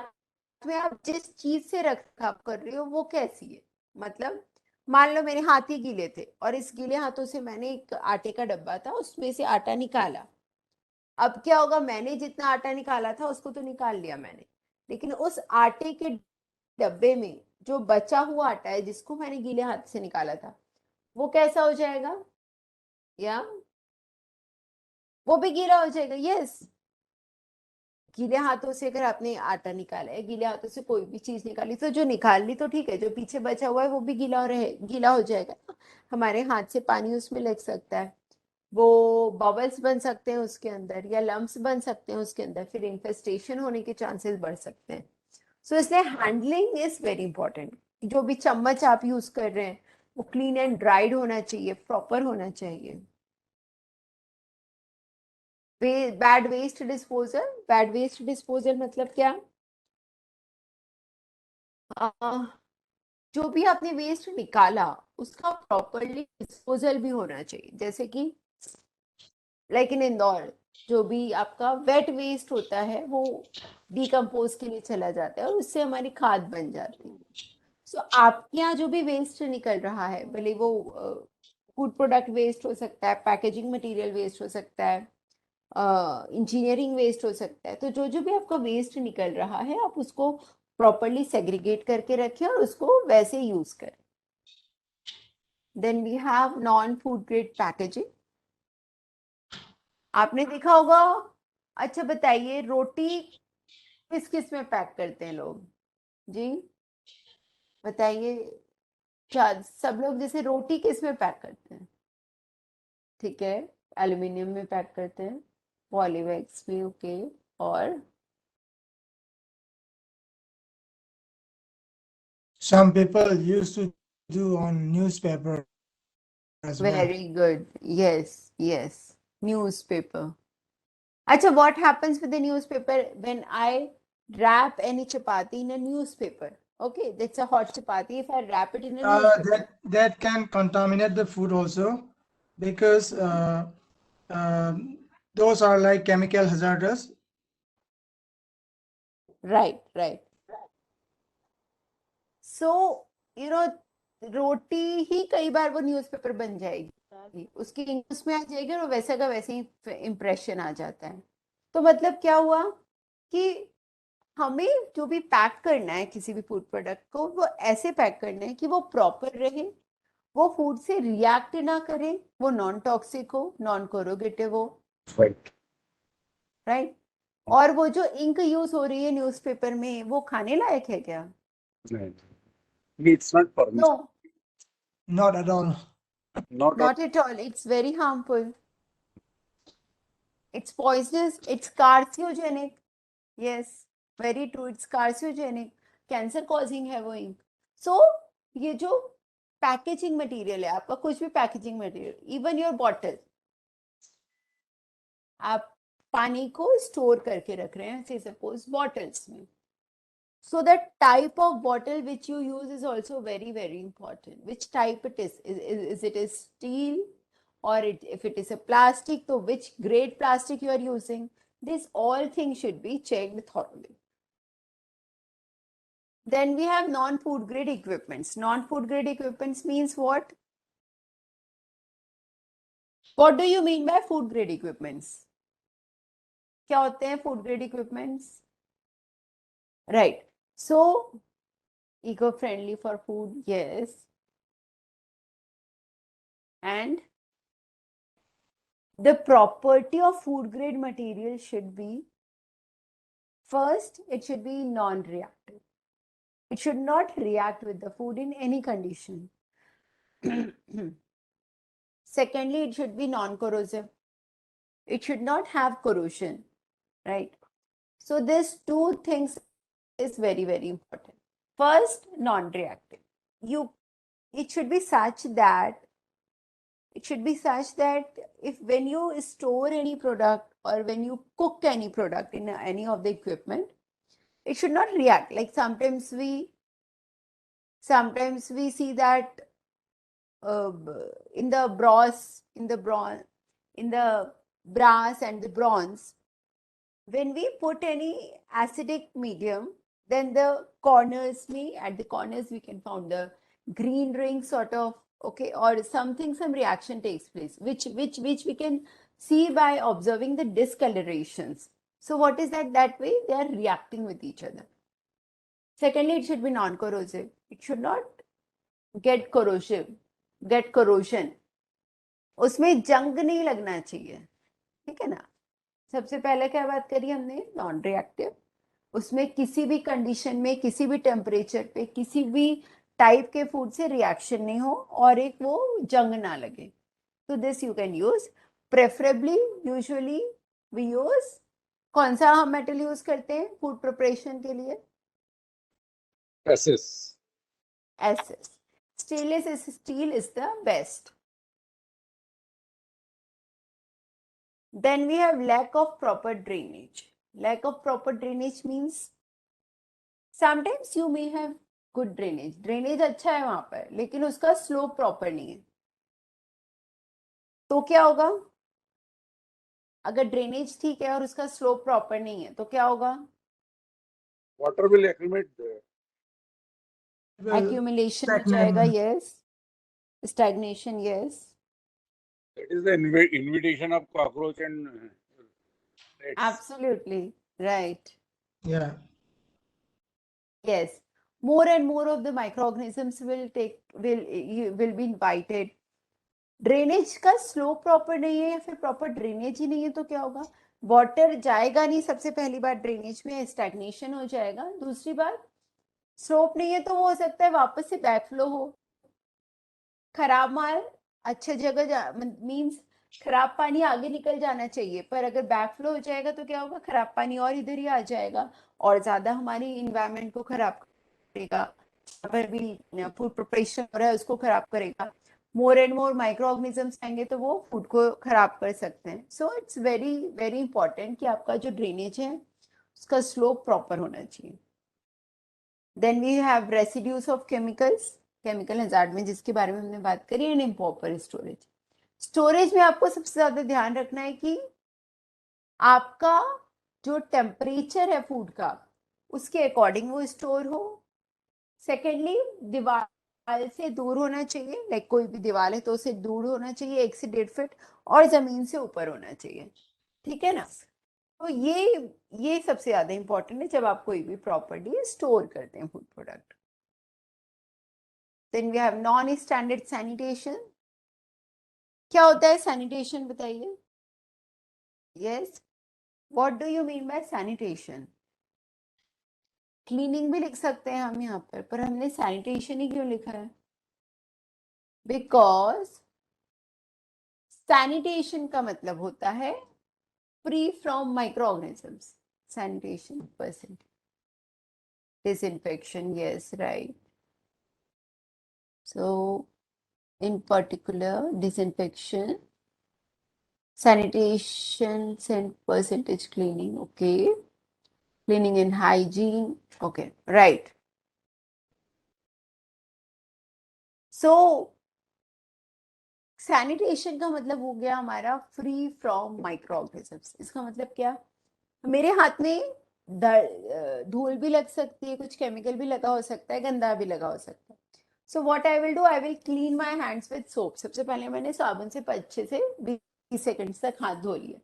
में आप जिस चीज से रख रखाव कर रहे हो वो कैसी है। मतलब मान लो मेरे हाथ ही गीले थे और इस गीले हाथों से मैंने एक आटे का डब्बा था उसमें से आटा निकाला। अब क्या होगा? मैंने जितना आटा निकाला था उसको तो निकाल लिया मैंने, लेकिन उस आटे के डब्बे में जो बचा हुआ आटा है जिसको मैंने गीले हाथ से निकाला था वो कैसा हो जाएगा? या वो भी गीला हो जाएगा। यस, गीले हाथों से अगर आपने आटा निकाला है, गीले हाथों से कोई भी चीज निकाली, तो जो निकाल ली तो ठीक है, जो पीछे बचा हुआ है वो भी गीला हो जाएगा। हमारे हाथ से पानी उसमें लग सकता है, वो बबल्स बन सकते हैं उसके अंदर या लम्स बन सकते हैं उसके अंदर, फिर इन्फेस्टेशन होने के चांसेस बढ़ सकते हैं। सो इसलिए हैंडलिंग इज वेरी इंपॉर्टेंट। जो भी चम्मच आप यूज कर रहे हैं वो क्लीन एंड ड्राइड होना चाहिए, प्रॉपर होना चाहिए। Bad waste disposal. Bad waste disposal मतलब क्या? जो भी आपने वेस्ट निकाला उसका प्रॉपरली डिस्पोजल भी होना चाहिए। जैसे कि लाइक इन इंदौर जो भी आपका वेट वेस्ट होता है वो डिकम्पोज के लिए चला जाता है और उससे हमारी खाद बन जाती है। सो आपके यहाँ जो भी वेस्ट निकल रहा है, भले वो फूड प्रोडक्ट वेस्ट हो सकता है, पैकेजिंग मटेरियल वेस्ट हो सकता है, इंजीनियरिंग वेस्ट हो सकता है, तो जो जो भी आपका वेस्ट निकल रहा है आप उसको प्रॉपरली सेग्रीगेट करके रखें और उसको वैसे यूज करें। Then we have non food grade packaging. आपने देखा होगा। अच्छा बताइए, रोटी किस किस में पैक करते हैं लोग? जी बताइए। क्या सब लोग जैसे रोटी किस में पैक करते हैं? ठीक है, एल्यूमिनियम में पैक करते हैं, पॉलीवैक्स में, ओके। और Some people used to do on newspaper as well. very good, yes, yes, newspaper. Acha, what happens with the newspaper when I wrap any chapati in a newspaper? Okay, that's a hot chapati. If I wrap it in a newspaper, That can contaminate the food also, because those are like chemical hazardous. right, right. So, you know, रोटी ही कई बार वो newspaper बन जाएगी, उसकी English में आ जाएगी और वैसा का वैसे ही इम्प्रेशन आ जाता है। तो मतलब क्या हुआ कि हमें जो भी पैक करना है किसी भी फूड प्रोडक्ट को, वो ऐसे पैक करना है कि वो प्रॉपर रहे, वो फूड से रिएक्ट ना करे, वो नॉन टॉक्सिक हो, नॉन कोरोगेटिव हो, Right. राइट। और वो जो इंक यूज हो रही है न्यूज़पेपर में, वो खाने लायक है क्या? Right. It's not permissible. No, Not at all. Not not at all. It's very harmful. It's poisonous. It's carcinogenic. Yes, very true. It's carcinogenic. Cancer causing है वो ink. So ये जो पैकेजिंग मटेरियल है, आपका कुछ भी packaging material, even your bottle, आप पानी को स्टोर करके रख रहे हैं, से सपोज बॉटल्स में, so the type of bottle which you use is also very very important. Which type it is it a steel, or if it is a plastic, so which grade plastic you are using? These all things should be checked thoroughly. Then we have non-food grade equipments. Non-food grade equipments means what? What do you mean by food grade equipments? क्या होते हैं food grade equipments? Right. So, eco-friendly for food, yes. And the property of food grade material should be, first, it should be non-reactive. It should not react with the food in any condition. Secondly, it should be non-corrosive. It should not have corrosion, right? So these two things is very, very important. First, non-reactive. It should be such that if when you store any product or when you cook any product in any of the equipment, it should not react. Like sometimes we see that in the brass and the bronze, when we put any acidic medium, then at the corners we can find the green ring sort of, okay, or some reaction takes place, which we can see by observing the discolorations. So what is that? That way they are reacting with each other. Secondly, it should be non-corrosive. It should not get corrosion. उसमें जंग नहीं लगना चाहिए, ठीक है ना। सबसे पहले क्या बात करी हमने? Non reactive. उसमें किसी भी कंडीशन में, किसी भी टेम्परेचर पे, किसी भी टाइप के फूड से रिएक्शन नहीं हो और एक वो जंग ना लगे। तो this you can use. Preferably usually we use, कौन सा हम मेटल यूज करते हैं फूड प्रिपरेशन के लिए? SS. SS. Stainless steel is the best. Then we have lack of proper drainage. Lack of proper drainage means sometimes you may have good drainage. Drainage अच्छा है वहां पर, लेकिन उसका स्लोप प्रॉपर नहीं है। तो क्या होगा? अगर ड्रेनेज ठीक है और उसका स्लोप प्रॉपर नहीं है तो क्या होगा? Water will accumulate there. Accumulation हो जाएगा, yes. Stagnation, yes. That is the invitation of cockroach and rats. Absolutely right. Yeah. Yes, more and more of the microorganisms will be invited. Drainage का slow proper नहीं है या फिर proper drainage ही नहीं है तो क्या होगा? वाटर जाएगा नहीं, सबसे पहली बात ड्रेनेज में स्टैग्नेशन हो जाएगा। दूसरी बात, स्लोप नहीं है तो वो हो सकता है वापस से बैकफ्लो हो। खराब माल अच्छे जगह मीन्स खराब पानी आगे निकल जाना चाहिए, पर अगर बैकफ्लो हो जाएगा तो क्या होगा? खराब पानी और इधर ही आ जाएगा और ज्यादा हमारी इन्वायरमेंट को खराब करेगा। अगर भी फूड प्रिपरेशन हो रहा है उसको खराब करेगा। More and more micro organisms आएंगे तो वो फूड को खराब कर सकते हैं। So it's very very important कि आपका जो ड्रेनेज है उसका स्लोप प्रॉपर होना चाहिए। Then we have residues of chemicals, chemical hazard में जिसके बारे में हमने बात करी, एंड इम्प्रॉपर स्टोरेज। स्टोरेज में आपको सबसे ज्यादा ध्यान रखना है कि आपका जो टेम्परेचर है फूड का उसके अकॉर्डिंग वो स्टोर हो। सेकेंडली, दीवार से दूर होना चाहिए, लाइक कोई भी दीवार है तो उससे दूर होना चाहिए 1 से 1.5 फीट, और जमीन से ऊपर होना चाहिए, ठीक है ना। तो ये सबसे ज्यादा इंपॉर्टेंट है जब आप कोई भी प्रॉपर्टी स्टोर करते हैं food product. Then we have non standard sanitation. क्या होता है सैनिटेशन, बताइए। Yes, what do you mean by sanitation? Cleaning भी लिख सकते हैं हम यहाँ पर हमने सैनिटेशन ही क्यों लिखा है? बिकॉज सैनिटेशन का मतलब होता है free from micro organisms. Sanitation percent disinfection, yes, right. So in particular disinfection, sanitation, percentage cleaning, okay, cleaning and hygiene, okay, right. So sanitation का मतलब हो गया हमारा फ्री फ्रॉम माइक्रो ऑर्गेनिजम्स। इसका मतलब क्या? मेरे हाथ में धूल भी लग सकती है, कुछ केमिकल भी लगा हो सकता है, गंदा भी लगा हो सकता है। So what I will do, I will clean my hands with soap. सबसे पहले मैंने साबुन से अच्छे से 20 सेकंड तक हाथ धो लिए।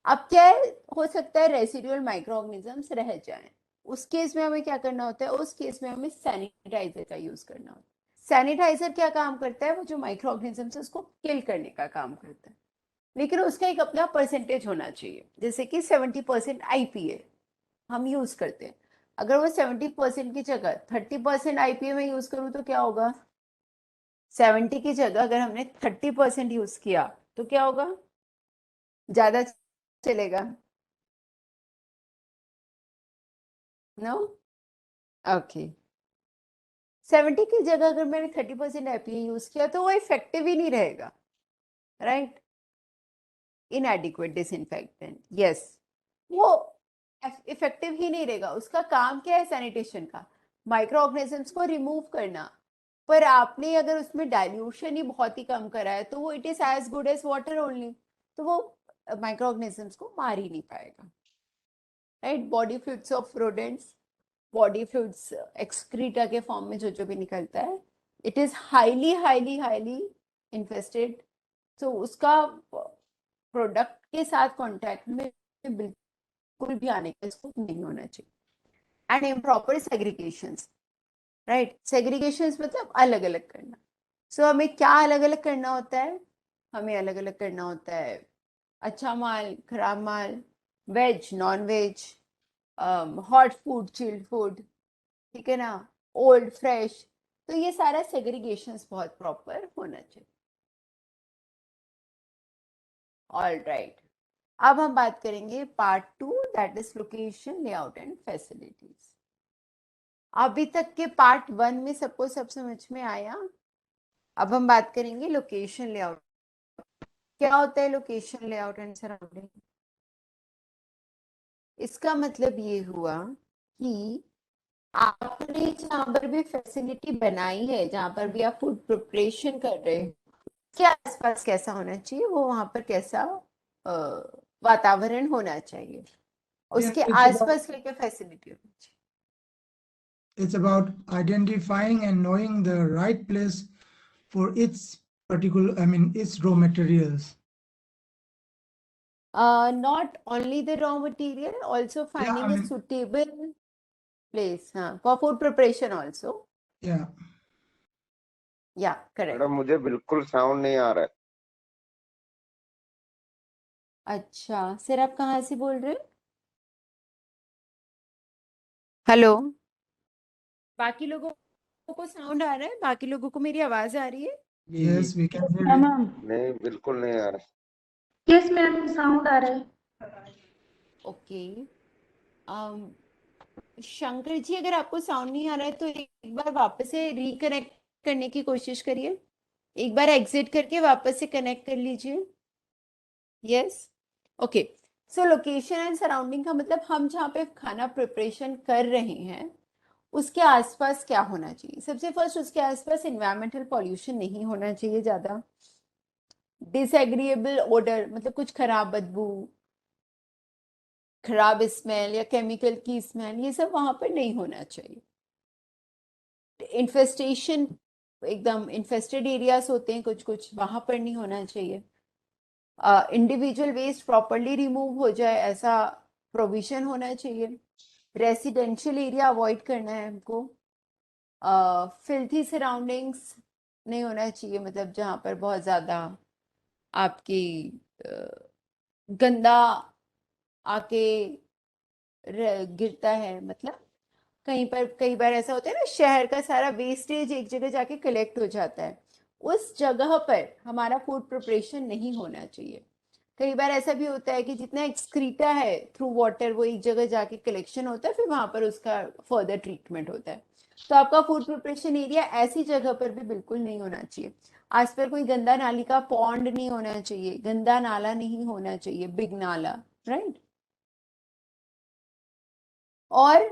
अब क्या है, हो सकता है रेसिडुअल माइक्रो ऑर्गेनिजम्स रह जाएं। उस केस में हमें क्या करना होता है? उस केस में हमें सैनिटाइजर का यूज करना होता है। सैनिटाइजर क्या काम करता है? वो जो माइक्रो ऑर्गेनिजम्स है उसको किल करने का काम करता है, लेकिन उसका एक अपना परसेंटेज होना चाहिए। जैसे कि 70% IPA हम यूज करते हैं। अगर वो 70% की जगह 30% IPA में यूज करूँ तो क्या होगा? 70 की जगह अगर हमने 30% यूज किया तो क्या होगा? ज्यादा चलेगा? No, okay. 70 की जगह अगर मैंने 30% IPA यूज किया तो वो इफेक्टिव ही नहीं रहेगा, राइट। इनएडिक्वेट डिसइंफेक्टेंट, यस, वो इफेक्टिव ही नहीं रहेगा। उसका काम क्या है सैनिटेशन का? माइक्रो ऑर्गेनिजम्स को रिमूव करना। पर आपने अगर उसमें डाइल्यूशन ही बहुत ही कम करा है तो वो it is as good as water only, तो वो माइक्रो ऑर्गेनिजम्स को मार ही नहीं पाएगा, right. Body fluids of rodents, body fluids excreta के फॉर्म में जो जो भी निकलता है, it is highly highly highly infested. तो उसका प्रोडक्ट के साथ कांटेक्ट में बिल्कुल भी आने का स्कोप नहीं होना चाहिए। And improper segregations, right. Segregations मतलब अलग अलग करना। सो हमें क्या अलग अलग करना होता है? हमें अलग अलग करना होता है अच्छा माल, खराब माल, veg, non veg, hot food, chilled food, ठीक है ना, ओल्ड, फ्रेश। तो ये सारा सेग्रीगेशंस बहुत प्रॉपर होना चाहिए। ऑल राइट, अब हम बात करेंगे part 2, that is location, layout and facilities. अभी तक के पार्ट 1 में सबको सब समझ में आया। अब हम बात करेंगे लोकेशन लेआउट। क्या होता है लोकेशन लेआउट एंड सराउंडिंग? इसका मतलब ये हुआ कि आपने जहां पर भी फैसिलिटी बनाई है, जहां पर भी आप फूड प्रिपरेशन कर रहे हो, उसके आसपास कैसा होना चाहिए, वो वहां पर कैसा वातावरण होना चाहिए, उसके आसपास क्या क्या फैसिलिटी होनी चाहिए। It's about identifying and knowing the right place for its its raw materials. Not only the raw material, also finding a suitable place for food preparation also. Yeah. Yeah, correct. Madam मुझे बिल्कुल sound नहीं आ रहा है। अच्छा sir, आप कहाँ से बोल रहे हो? हेलो, बाकी लोगों को साउंड आ रहा है? बाकी लोगों को मेरी आवाज आ रही है? Yes, we can hear हाँ you. मैम, नहीं, बिल्कुल नहीं आ रहा। यस मैम, साउंड आ रहा है। ओके। शंकर जी, अगर आपको साउंड नहीं आ रहा है तो एक बार वापस से रिकनेक्ट करने की कोशिश करिए। एक बार एग्जिट करके वापस से कनेक्ट कर लीजिए। Yes, okay. So location and surrounding का मतलब हम जहाँ पे खाना प्रिपरेशन कर रहे हैं उसके आसपास क्या होना चाहिए? सबसे फर्स्ट उसके आसपास इन्वायरमेंटल पॉल्यूशन नहीं होना चाहिए ज़्यादा, डिसएग्रीएबल ओडर मतलब कुछ खराब बदबू, खराब स्मेल या केमिकल की स्मेल, ये सब वहां पर नहीं होना चाहिए। इन्फेस्टेशन, एकदम इन्फेस्टेड एरियाज होते हैं कुछ कुछ, वहां पर नहीं होना चाहिए। इंडिविजुअल वेस्ट प्रॉपरली रिमूव हो जाए ऐसा प्रोविजन होना चाहिए। रेसिडेंशियल एरिया अवॉइड करना है हमको। फिल्थी सराउंडिंग्स नहीं होना चाहिए, मतलब जहाँ पर बहुत ज़्यादा आपकी गंदा आके गिरता है, मतलब कहीं पर कई बार ऐसा होता है ना, शहर का सारा वेस्टेज एक जगह जाके कलेक्ट हो जाता है, उस जगह पर हमारा फूड प्रिपरेशन नहीं होना चाहिए। कई बार ऐसा भी होता है कि जितना एक्सक्रीटा है थ्रू वाटर वो एक जगह जाके कलेक्शन होता है, फिर वहां पर उसका फर्दर ट्रीटमेंट होता है। तो आपका फूड प्रिपरेशन एरिया ऐसी जगह पर भी बिल्कुल नहीं होना चाहिए। आस पर कोई गंदा नाली का पॉन्ड नहीं होना चाहिए, गंदा नाला नहीं होना चाहिए, बिग नाला, राइट। और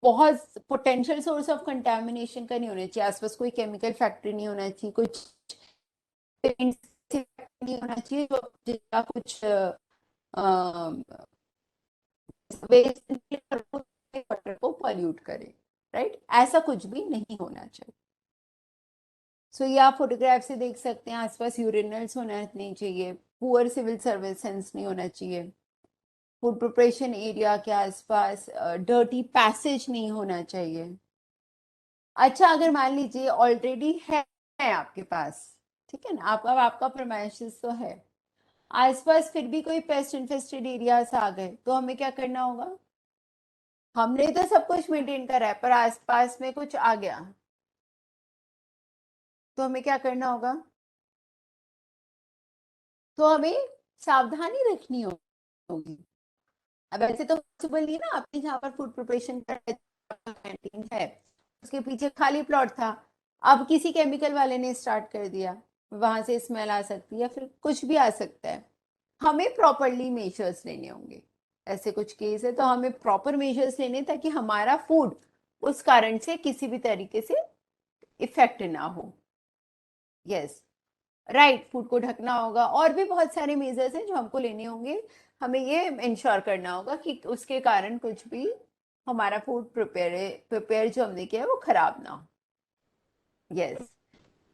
बहुत पोटेंशियल सोर्स ऑफ कंटामिनेशन का नहीं होना चाहिए, आसपास कोई केमिकल फैक्ट्री नहीं होना चाहिए, कुछ पेंट नहीं होना चाहिए जिसका कुछ वेस्ट वाटर को पॉल्यूट करे, राइट, ऐसा कुछ भी नहीं होना चाहिए। सो ये आप फोटोग्राफ से देख सकते हैं, आसपास यूरिनल्स होना नहीं चाहिए, पुअर सिविल सर्विसेंस नहीं होना चाहिए, फूड प्रिपरेशन एरिया के आसपास डर्टी पैसेज नहीं होना चाहिए। अच्छा, अगर मान लीजिए ऑलरेडी है आपके पास, ठीक है ना, आपका प्रेमाइसिस तो है, आसपास फिर भी कोई पेस्ट इन्फेस्टेड एरियाज आ गए, तो हमें क्या करना होगा? हमने तो सब कुछ मेंटेन करा है, पर आसपास में कुछ आ गया तो हमें क्या करना होगा? तो हमें सावधानी रखनी होगी। अब ऐसे तो पॉसिबल नहीं ना, आपने जहाँ पर फूड प्रिपरेशन कैंटीन है उसके पीछे खाली प्लॉट था, अब किसी केमिकल वाले ने स्टार्ट कर दिया, वहां से स्मेल आ सकती है या फिर कुछ भी आ सकता है। हमें प्रॉपरली मेजर्स लेने होंगे, ऐसे कुछ केस है तो हमें प्रॉपर मेजर्स लेने ताकि हमारा फूड उस कारण से किसी भी तरीके से इफेक्ट ना हो। यस, राइट, फूड को ढकना होगा, और भी बहुत सारे मेजर्स हैं जो हमको लेने होंगे। हमें ये इंश्योर करना होगा कि उसके कारण कुछ भी हमारा फूड प्रिपेयर जो हमने किया है वो खराब ना हो। यस,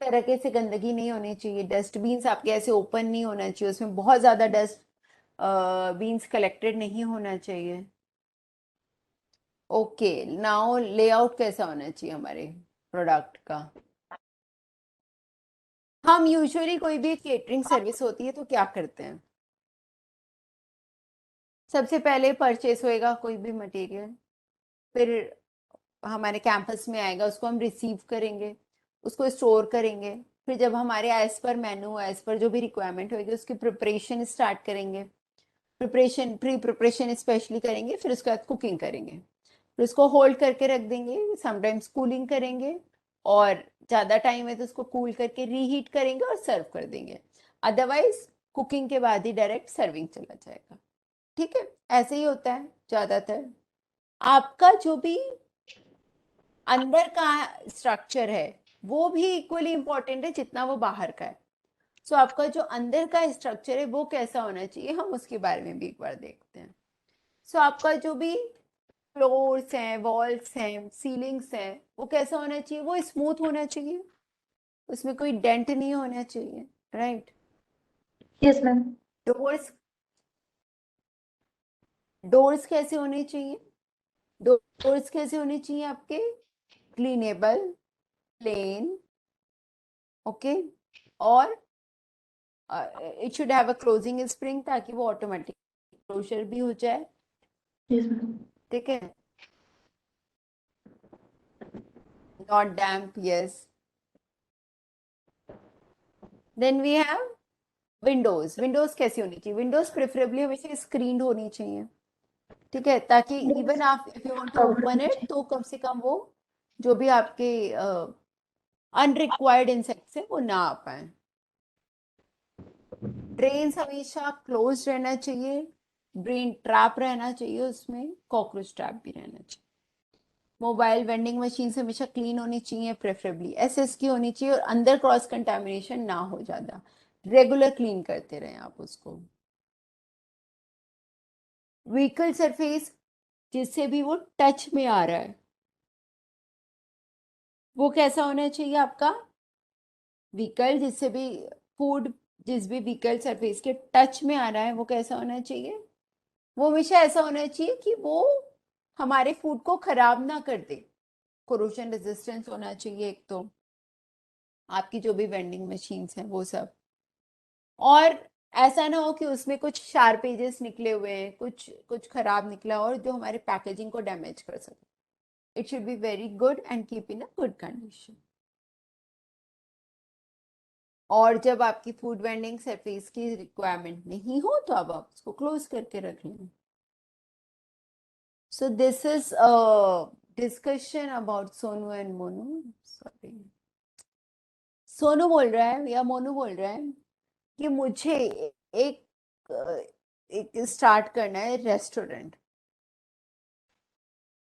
तरीके से गंदगी नहीं होनी चाहिए, डस्टबीन्स आपके ऐसे ओपन नहीं होना चाहिए, उसमें बहुत ज़्यादा डस्ट बीन्स कलेक्टेड नहीं होना चाहिए। ओके, नाउ लेआउट कैसा होना चाहिए हमारे प्रोडक्ट का? हम यूजुअली कोई भी केटरिंग सर्विस होती है तो क्या करते हैं? सबसे पहले परचेस होएगा कोई भी मटेरियल, फिर हमारे कैंपस में आएगा, उसको हम रिसीव करेंगे, उसको स्टोर करेंगे, फिर जब हमारे एज पर मेनू, एज पर जो भी रिक्वायरमेंट होगी उसकी प्रिपरेशन स्टार्ट करेंगे, प्री प्रिपरेशन स्पेशली करेंगे, फिर उसके बाद कुकिंग करेंगे, फिर उसको होल्ड करके रख देंगे, समटाइम्स कूलिंग करेंगे, और ज़्यादा टाइम है तो उसको कूल करके रीहीट करेंगे और सर्व कर देंगे। अदरवाइज कुकिंग के बाद ही डायरेक्ट सर्विंग चला जाएगा। ठीक है, ऐसे ही होता है ज़्यादातर। आपका जो भी अंदर का स्ट्रक्चर है वो भी इक्वली इंपॉर्टेंट है जितना वो बाहर का है। सो आपका जो अंदर का स्ट्रक्चर है वो कैसा होना चाहिए, हम उसके बारे में भी एक बार देखते हैं। सो आपका जो भी फ्लोर्स हैं, वॉल्स हैं, सीलिंग्स हैं, वो कैसा होना चाहिए? वो स्मूथ होना चाहिए, उसमें कोई डेंट नहीं होना चाहिए, right. Yes ma'am. Doors doors कैसे होने चाहिए? डोर्स कैसे होने चाहिए आपके? क्लीनेबल, प्लेन, ओके, और it should have a closing spring ताकि वो ऑटोमेटिक क्लोजर भी हो जाए, यस मैम। ठीक है। Not damp, yes. Then we have windows. Windows कैसी होनी चाहिए? विंडोज प्रेफरेबली हमेशा स्क्रीन्ड होनी चाहिए, ठीक है, ताकि इवन आप if you want to open it तो कम से कम वो जो भी आपके अनरिक्वायर्ड इंसेक्ट्स हैं वो ना आ पाए। ड्रेन्स हमेशा क्लोज रहना चाहिए, ड्रेन ट्रैप रहना चाहिए, उसमें कॉकरोच ट्रैप भी रहना चाहिए, मोबाइल वेंडिंग मशीन हमेशा क्लीन होनी चाहिए, प्रेफरेबली एसएस की होनी चाहिए, और अंदर क्रॉस कंटामिनेशन ना हो ज्यादा, रेगुलर क्लीन करते रहें आप उसको। व्हीकल सरफेस जिससे भी वो टच में आ रहा है वो कैसा होना चाहिए आपका? व्हीकल जिससे भी फूड, जिस भी व्हीकल सरफेस के टच में आ रहा है वो कैसा होना चाहिए? वो हमेशा ऐसा होना चाहिए कि वो हमारे फूड को खराब ना कर दे। कोरोजन रेजिस्टेंस होना चाहिए एक तो, आपकी जो भी वेंडिंग मशीन्स हैं वो सब। और ऐसा ना हो कि उसमें कुछ शार्प एजेस निकले हुए हैं, कुछ कुछ खराब निकला और जो हमारे पैकेजिंग को डैमेज कर सके। It should be very good and keep in a good condition. और जब आपकी फूड वेंडिंग सरफेस की रिक्वायरमेंट नहीं हो तो अब आप उसको क्लोज करके रख लें। So this is a discussion about Sonu and Monu. Sorry, Sonu बोल रहा है या मोनू बोल रहा है कि मुझे एक एक स्टार्ट करना है रेस्टोरेंट।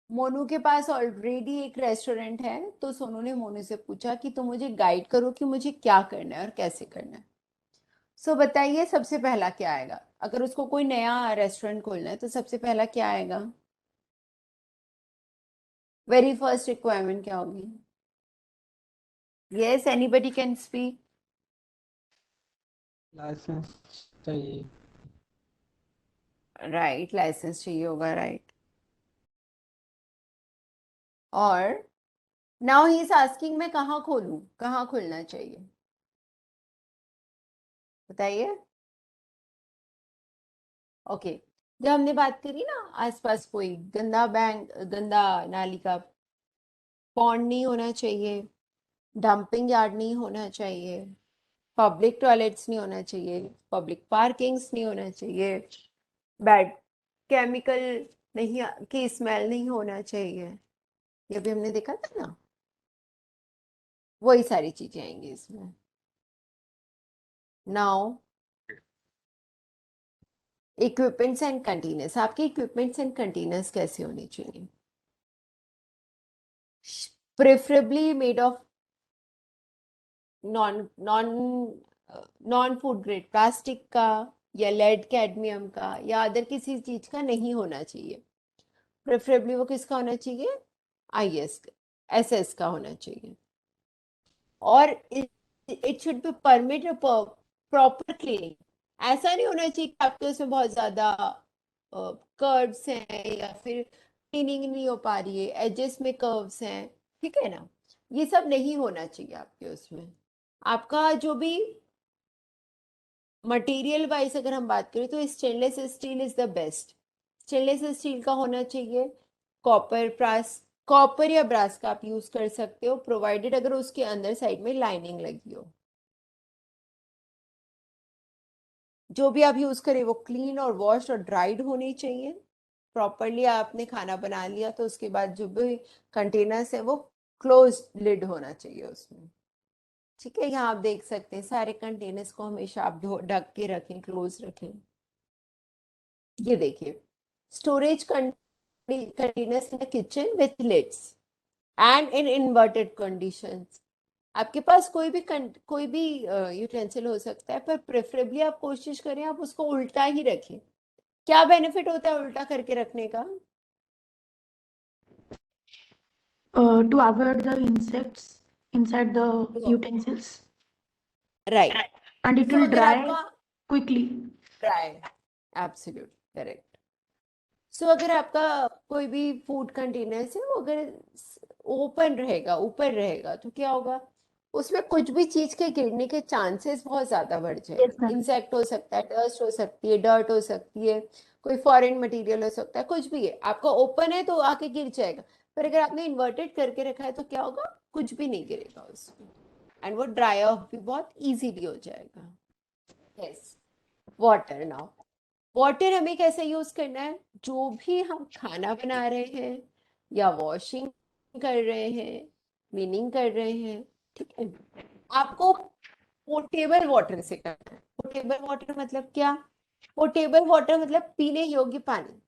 मोनू के पास ऑलरेडी एक रेस्टोरेंट है, तो सोनू ने मोनू से पूछा कि तुम मुझे गाइड करो कि मुझे क्या करना है और कैसे करना है। सो बताइए सबसे पहला क्या आएगा? अगर उसको कोई नया रेस्टोरेंट खोलना है तो सबसे पहला क्या आएगा? वेरी फर्स्ट रिक्वायरमेंट क्या होगी? Yes, anybody can speak. Licence चाहिए। राइट, लाइसेंस चाहिए होगा, राइट। और नाउ ही इज आस्किंग मैं कहाँ खोलूं, कहाँ खोलना चाहिए, बताइए। ओके, जब हमने बात करी ना आसपास कोई गंदा गंदा नाली का पॉन्ड नहीं होना चाहिए, डंपिंग यार्ड नहीं होना चाहिए, पब्लिक टॉयलेट्स नहीं होना चाहिए, पब्लिक पार्किंग्स नहीं होना चाहिए, बैड केमिकल नहीं की स्मेल नहीं होना चाहिए, ये भी हमने देखा था ना। वही सारी चीजें आएंगी इसमें। नाउ इक्विपमेंट्स एंड कंटेनर्स, आपके इक्विपमेंट्स एंड कंटेनर्स कैसे होने चाहिए? Preferably made of non non non food grade plastic का या लेड कैडमियम का या अदर किसी चीज का नहीं होना चाहिए। प्रेफरेबली वो किसका होना चाहिए? आईएस एसएस का होना चाहिए। और it should be permit proper cleaning. ऐसा नहीं होना चाहिए कि आपके उसमें बहुत ज्यादा कर्व्स हैं या फिर क्लीनिंग नहीं हो पा रही है, एजेस में कर्व्स हैं, ठीक है ना, ये सब नहीं होना चाहिए आपके उसमें। आपका जो भी मटेरियल वाइज अगर हम बात करें तो stainless steel is the best. Stainless steel का होना चाहिए, कॉपर ब्रास, कॉपर या ब्रास का आप यूज कर सकते हो, प्रोवाइडेड अगर उसके अंदर साइड में लाइनिंग लगी हो। जो भी आप यूज करें वो क्लीन और वॉश और ड्राइड होनी चाहिए प्रॉपरली। आपने खाना बना लिया तो उसके बाद जो भी कंटेनर्स है वो क्लोज लिड होना चाहिए उसमें, ठीक है। यहाँ आप देख सकते हैं सारे कंटेनर्स को हमेशा आप ढक के रखें, क्लोज रखें। ये देखिए, storage containers in kitchen with lids and in inverted conditions. आपके पास कोई भी यूटेंसिल हो सकता है, पर प्रेफरेबली आप कोशिश करें आप उसको उल्टा ही रखें। क्या बेनिफिट होता है उल्टा करके रखने का? To avoid the insects inside the utensils, right, and it तो will अगर dry आपका quickly. Dry, absolute correct. So अगर आपका कोई भी फूड कंटेनर है वो अगर ओपन रहेगा, ऊपर रहेगा, तो क्या होगा, उसमें कुछ भी चीज के गिरने के चांसेस बहुत ज्यादा बढ़ Yes, जाएंगे। ma'am. इंसेक्ट हो सकता है, डस्ट हो सकती है, डर्ट हो सकती है, कोई फॉरेन मटेरियल हो सकता है, कुछ भी है, आपका ओपन है तो आके गिर जाएगा। पर अगर आपने इन्वर्टेड करके रखा है तो क्या होगा, कुछ भी नहीं गिरेगा उसमें, एंड वो ड्राई ऑफ भी बहुत इजीली हो जाएगा। Yes, water. नाउ वाटर हमें कैसे यूज करना है? जो भी हम खाना बना रहे हैं या वॉशिंग कर रहे हैं, क्लीनिंग कर रहे हैं, ठीक है, आपको पोर्टेबल वाटर से करना है। पोर्टेबल वाटर मतलब क्या? पोर्टेबल वाटर मतलब पीने योग्य पानी।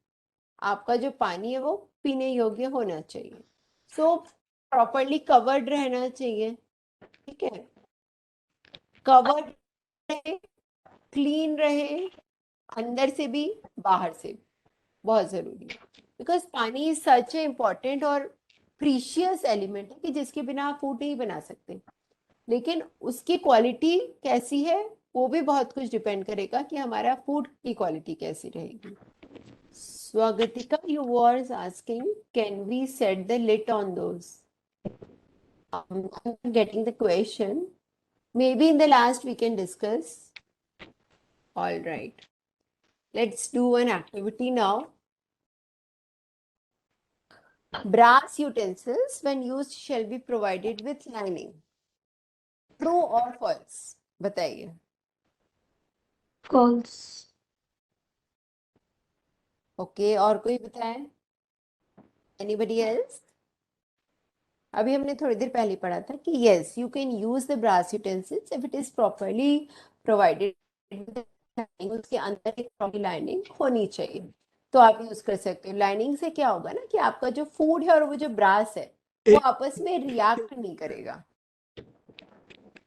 आपका जो पानी है वो पीने योग्य होना चाहिए। सो प्रॉपरली कवर्ड रहना चाहिए, ठीक है, कवर्ड रहे, क्लीन रहे, अंदर से भी बाहर से भी, बहुत जरूरी है, बिकॉज पानी इज सच ए इम्पॉर्टेंट और प्रीशियस एलिमेंट है कि जिसके बिना आप फूड नहीं बना सकते, लेकिन उसकी क्वालिटी कैसी है वो भी बहुत कुछ डिपेंड करेगा कि हमारा फूड की क्वालिटी कैसी रहेगी. Swagatika, you was asking, can we set the lid on those? I'm getting the question. Maybe in the last we can discuss. All right. Let's do an activity now. Brass utensils, when used, shall be provided with lining. True or false? बताइए. False. Okay, और कोई बताए? Anybody else? अभी हमने थोड़ी देर पहले पढ़ा था कि yes, you can use the brass utensils if it is properly provided. उसके अंदर एक proper lining होनी चाहिए, तो आप यूज कर सकते हो. लाइनिंग से क्या होगा ना कि आपका जो फूड है और वो जो ब्रास है वो आपस में रिएक्ट नहीं करेगा.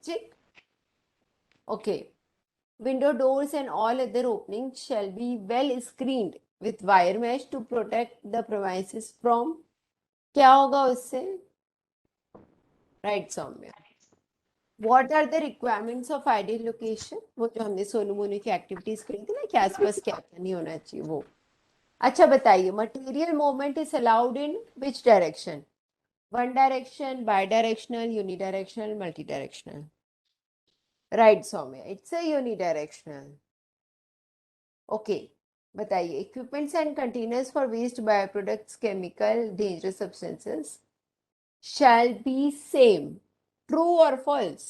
ठीक. Okay. Window doors and all other openings shall be well screened with wire mesh to protect the premises from. क्या होगा उससे? Right Saumya. What are the requirements of ideal location? वो जो हमने सोनू मोनू की एक्टिविटीज करी थी ना कि आसपास क्या क्या नहीं होना चाहिए वो. अच्छा बताइए, material movement is allowed in which direction? One direction, bi directional, unidirectional, multi directional? Right Saumya, it's a unidirectional. Okay. बताइए, equipments and containers for waste bio products, chemical, dangerous substances shall be same. True or false?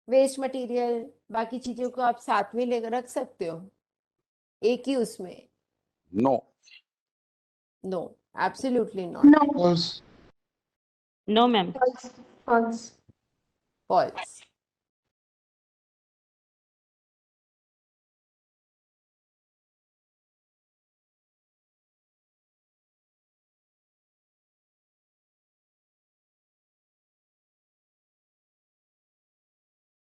Waste material, बाकी चीजों को आप साथ में लेकर रख सकते हो एक ही उसमें? No. No, absolutely not. No. False. No, ma'am. False. False. False.